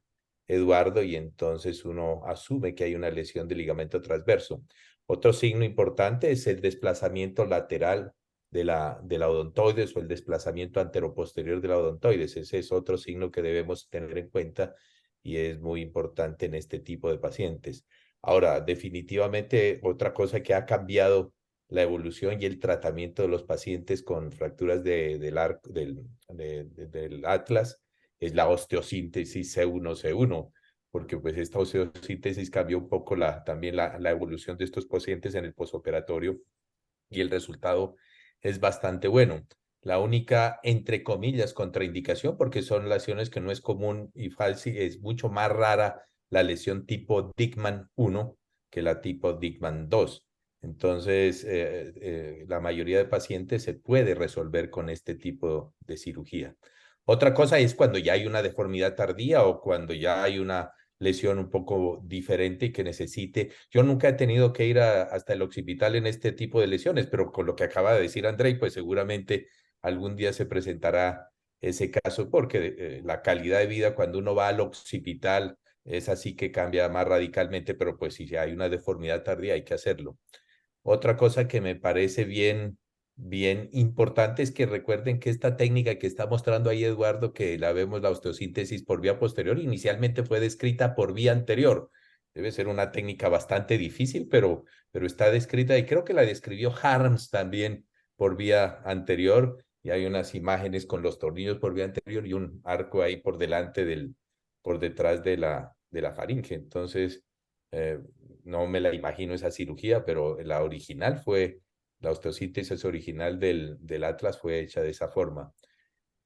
Eduardo, y entonces uno asume que hay una lesión del ligamento transverso. Otro signo importante es el desplazamiento lateral de la odontoides, o el desplazamiento anteroposterior de la odontoides. Ese es otro signo que debemos tener en cuenta y es muy importante en este tipo de pacientes. Ahora, definitivamente otra cosa que ha cambiado la evolución y el tratamiento de los pacientes con fracturas del atlas es la osteosíntesis C1-C1, porque pues esta osteosíntesis cambió un poco también la evolución de estos pacientes en el posoperatorio, y el resultado es bastante bueno. La única, entre comillas, contraindicación, porque son lesiones que no es común y es mucho más rara la lesión tipo Dickman 1 que la tipo Dickman 2. Entonces, la mayoría de pacientes se puede resolver con este tipo de cirugía. Otra cosa es cuando ya hay una deformidad tardía, o cuando ya hay una lesión un poco diferente y que necesite. Yo nunca he tenido que ir hasta el occipital en este tipo de lesiones, pero con lo que acaba de decir Andrei, pues seguramente algún día se presentará ese caso, porque la calidad de vida cuando uno va al occipital es así que cambia más radicalmente, pero pues si hay una deformidad tardía hay que hacerlo. Otra cosa que me parece bien importante es que recuerden que esta técnica que está mostrando ahí Eduardo, que la vemos, la osteosíntesis por vía posterior, inicialmente fue descrita por vía anterior. Debe ser una técnica bastante difícil, pero está descrita, y creo que la describió Harms también por vía anterior, y hay unas imágenes con los tornillos por vía anterior y un arco ahí por detrás de la faringe. Entonces, no me la imagino esa cirugía, pero la osteosíntesis original del Atlas fue hecha de esa forma.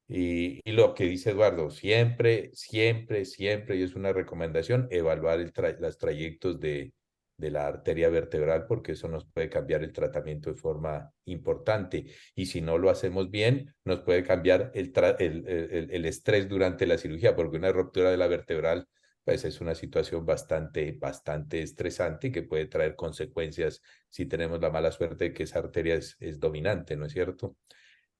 Y lo que dice Eduardo, siempre, y es una recomendación, evaluar los trayectos de la arteria vertebral, porque eso nos puede cambiar el tratamiento de forma importante. Y si no lo hacemos bien, nos puede cambiar el estrés durante la cirugía, porque una ruptura de la vertebral pues es una situación bastante estresante, y que puede traer consecuencias si tenemos la mala suerte de que esa arteria es dominante, ¿no es cierto?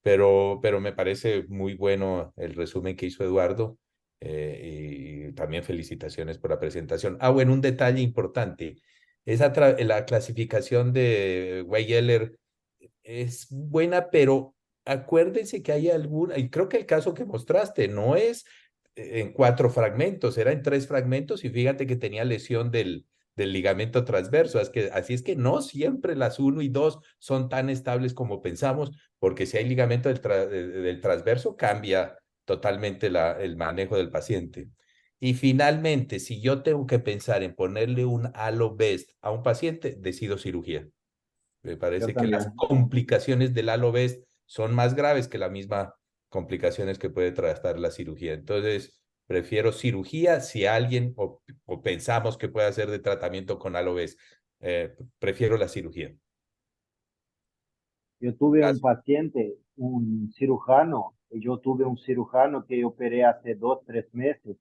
Pero me parece muy bueno el resumen que hizo Eduardo, y también felicitaciones por la presentación. Bueno, un detalle importante, la clasificación de Weyeler es buena, pero acuérdense que hay alguna, y creo que el caso que mostraste no es en 4 fragmentos, era en 3 fragmentos, y fíjate que tenía lesión del ligamento transverso. Así es que no siempre las 1 y 2 son tan estables como pensamos, porque si hay ligamento del transverso cambia totalmente el manejo del paciente. Y finalmente, si yo tengo que pensar en ponerle un halo best a un paciente, decido cirugía. Me parece que las complicaciones del halo best son más graves que las mismas complicaciones que puede tratar la cirugía. Entonces, prefiero cirugía si alguien o pensamos que puede hacer de tratamiento con halo best. Prefiero la cirugía. Yo tuve un paciente, un cirujano, yo tuve un cirujano que operé hace 2, 3 meses.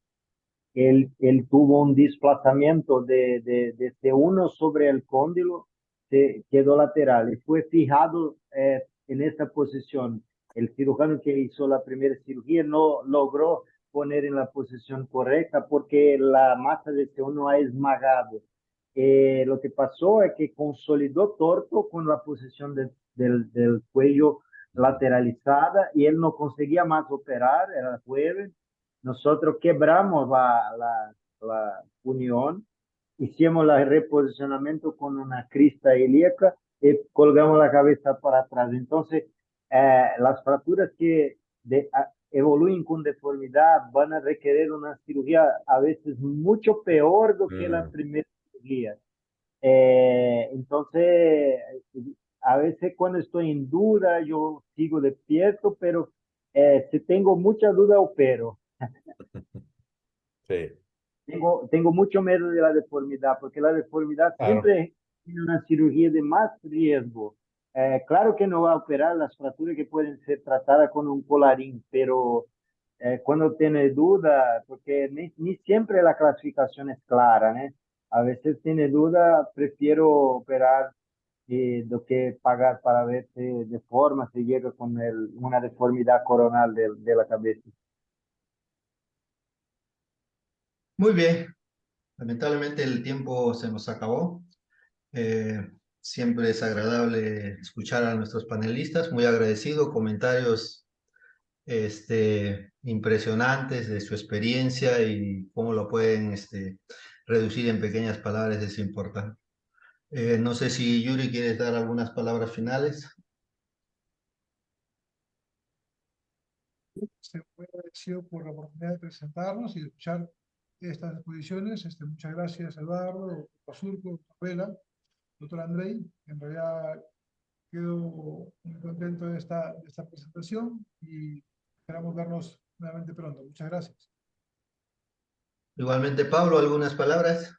Él tuvo un desplazamiento de C1 sobre el cóndilo, se quedó lateral y fue fijado en esta posición. El cirujano que hizo la primera cirugía no logró poner en la posición correcta porque la masa de C1 ha esmagado. Lo que pasó es que consolidó torto con la posición del cuello lateralizada y él no conseguía más operar, era jueves. Nosotros quebramos la unión, hicimos el reposicionamiento con una crista ilíaca y colgamos la cabeza para atrás. Entonces, las fracturas que evoluyen con deformidad van a requerir una cirugía a veces mucho peor do que la primera cirugía. Entonces, a veces cuando estoy en duda, yo sigo despierto, pero si tengo mucha duda, opero. Sí. Tengo mucho miedo de la deformidad, porque la deformidad Claro. siempre tiene una cirugía de más riesgo. Claro que no va a operar las fracturas que pueden ser tratadas con un colarín, pero cuando tiene duda, porque ni siempre la clasificación es clara, ¿no? A veces tiene duda, prefiero operar do que pagar para ver si de forma se llega con una deformidad coronal de la cabeza. Muy bien, lamentablemente el tiempo se nos acabó. Siempre es agradable escuchar a nuestros panelistas, muy agradecido, comentarios impresionantes de su experiencia y cómo lo pueden reducir en pequeñas palabras, es importante. No sé si Yuri quieres dar algunas palabras finales. Muy agradecido por la oportunidad de presentarnos y de escuchar estas exposiciones. Muchas gracias, Eduardo, doctor Surco, doctor Vela, doctor Andrei. En realidad quedo muy contento de esta presentación y esperamos vernos nuevamente pronto. Muchas gracias. Igualmente, Pablo, algunas palabras.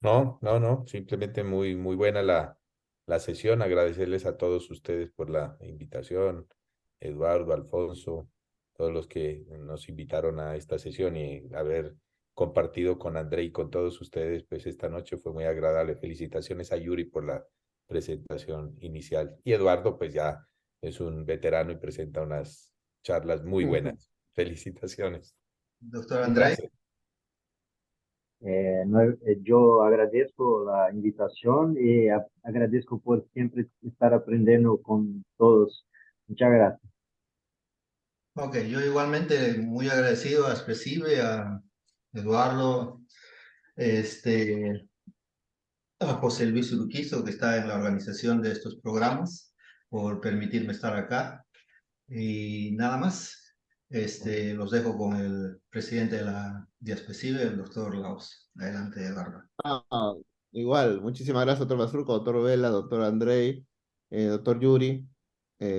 No, simplemente muy buena la sesión. Agradecerles a todos ustedes por la invitación, Eduardo, Alfonso, todos los que nos invitaron a esta sesión y haber compartido con André y con todos ustedes, pues esta noche fue muy agradable. Felicitaciones a Yuri por la presentación inicial. Y Eduardo, pues ya es un veterano y presenta unas charlas muy buenas. Felicitaciones. Doctor Un Andrei. placer. Yo agradezco la invitación y agradezco por siempre estar aprendiendo con todos. Muchas gracias. Ok, yo igualmente muy agradecido a Spesibe, a Eduardo, a José Luis Urquizo, que está en la organización de estos programas, por permitirme estar acá. Y nada más, los dejo con el presidente de la Diaspesibe, el doctor Laos. Adelante, Eduardo. Igual, muchísimas gracias, doctor Basurco, doctor Vela, doctor Andrei, doctor Yuri,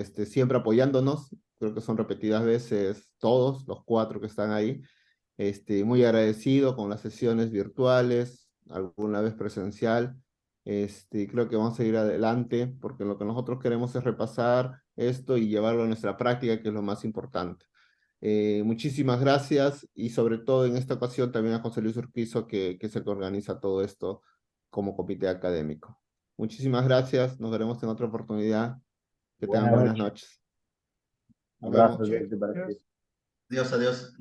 siempre apoyándonos. Creo que son repetidas veces todos, los cuatro que están ahí. Muy agradecido con las sesiones virtuales, alguna vez presencial. Creo que vamos a seguir adelante porque lo que nosotros queremos es repasar esto y llevarlo a nuestra práctica, que es lo más importante. Muchísimas gracias y sobre todo en esta ocasión también a José Luis Urquizo, que es el que organiza todo esto como comité académico. Muchísimas gracias, nos veremos en otra oportunidad. Que tengan Buenas buenas noches. noches. Nos vemos. Abrazos desde Gracias. Brasil. Adiós, adiós.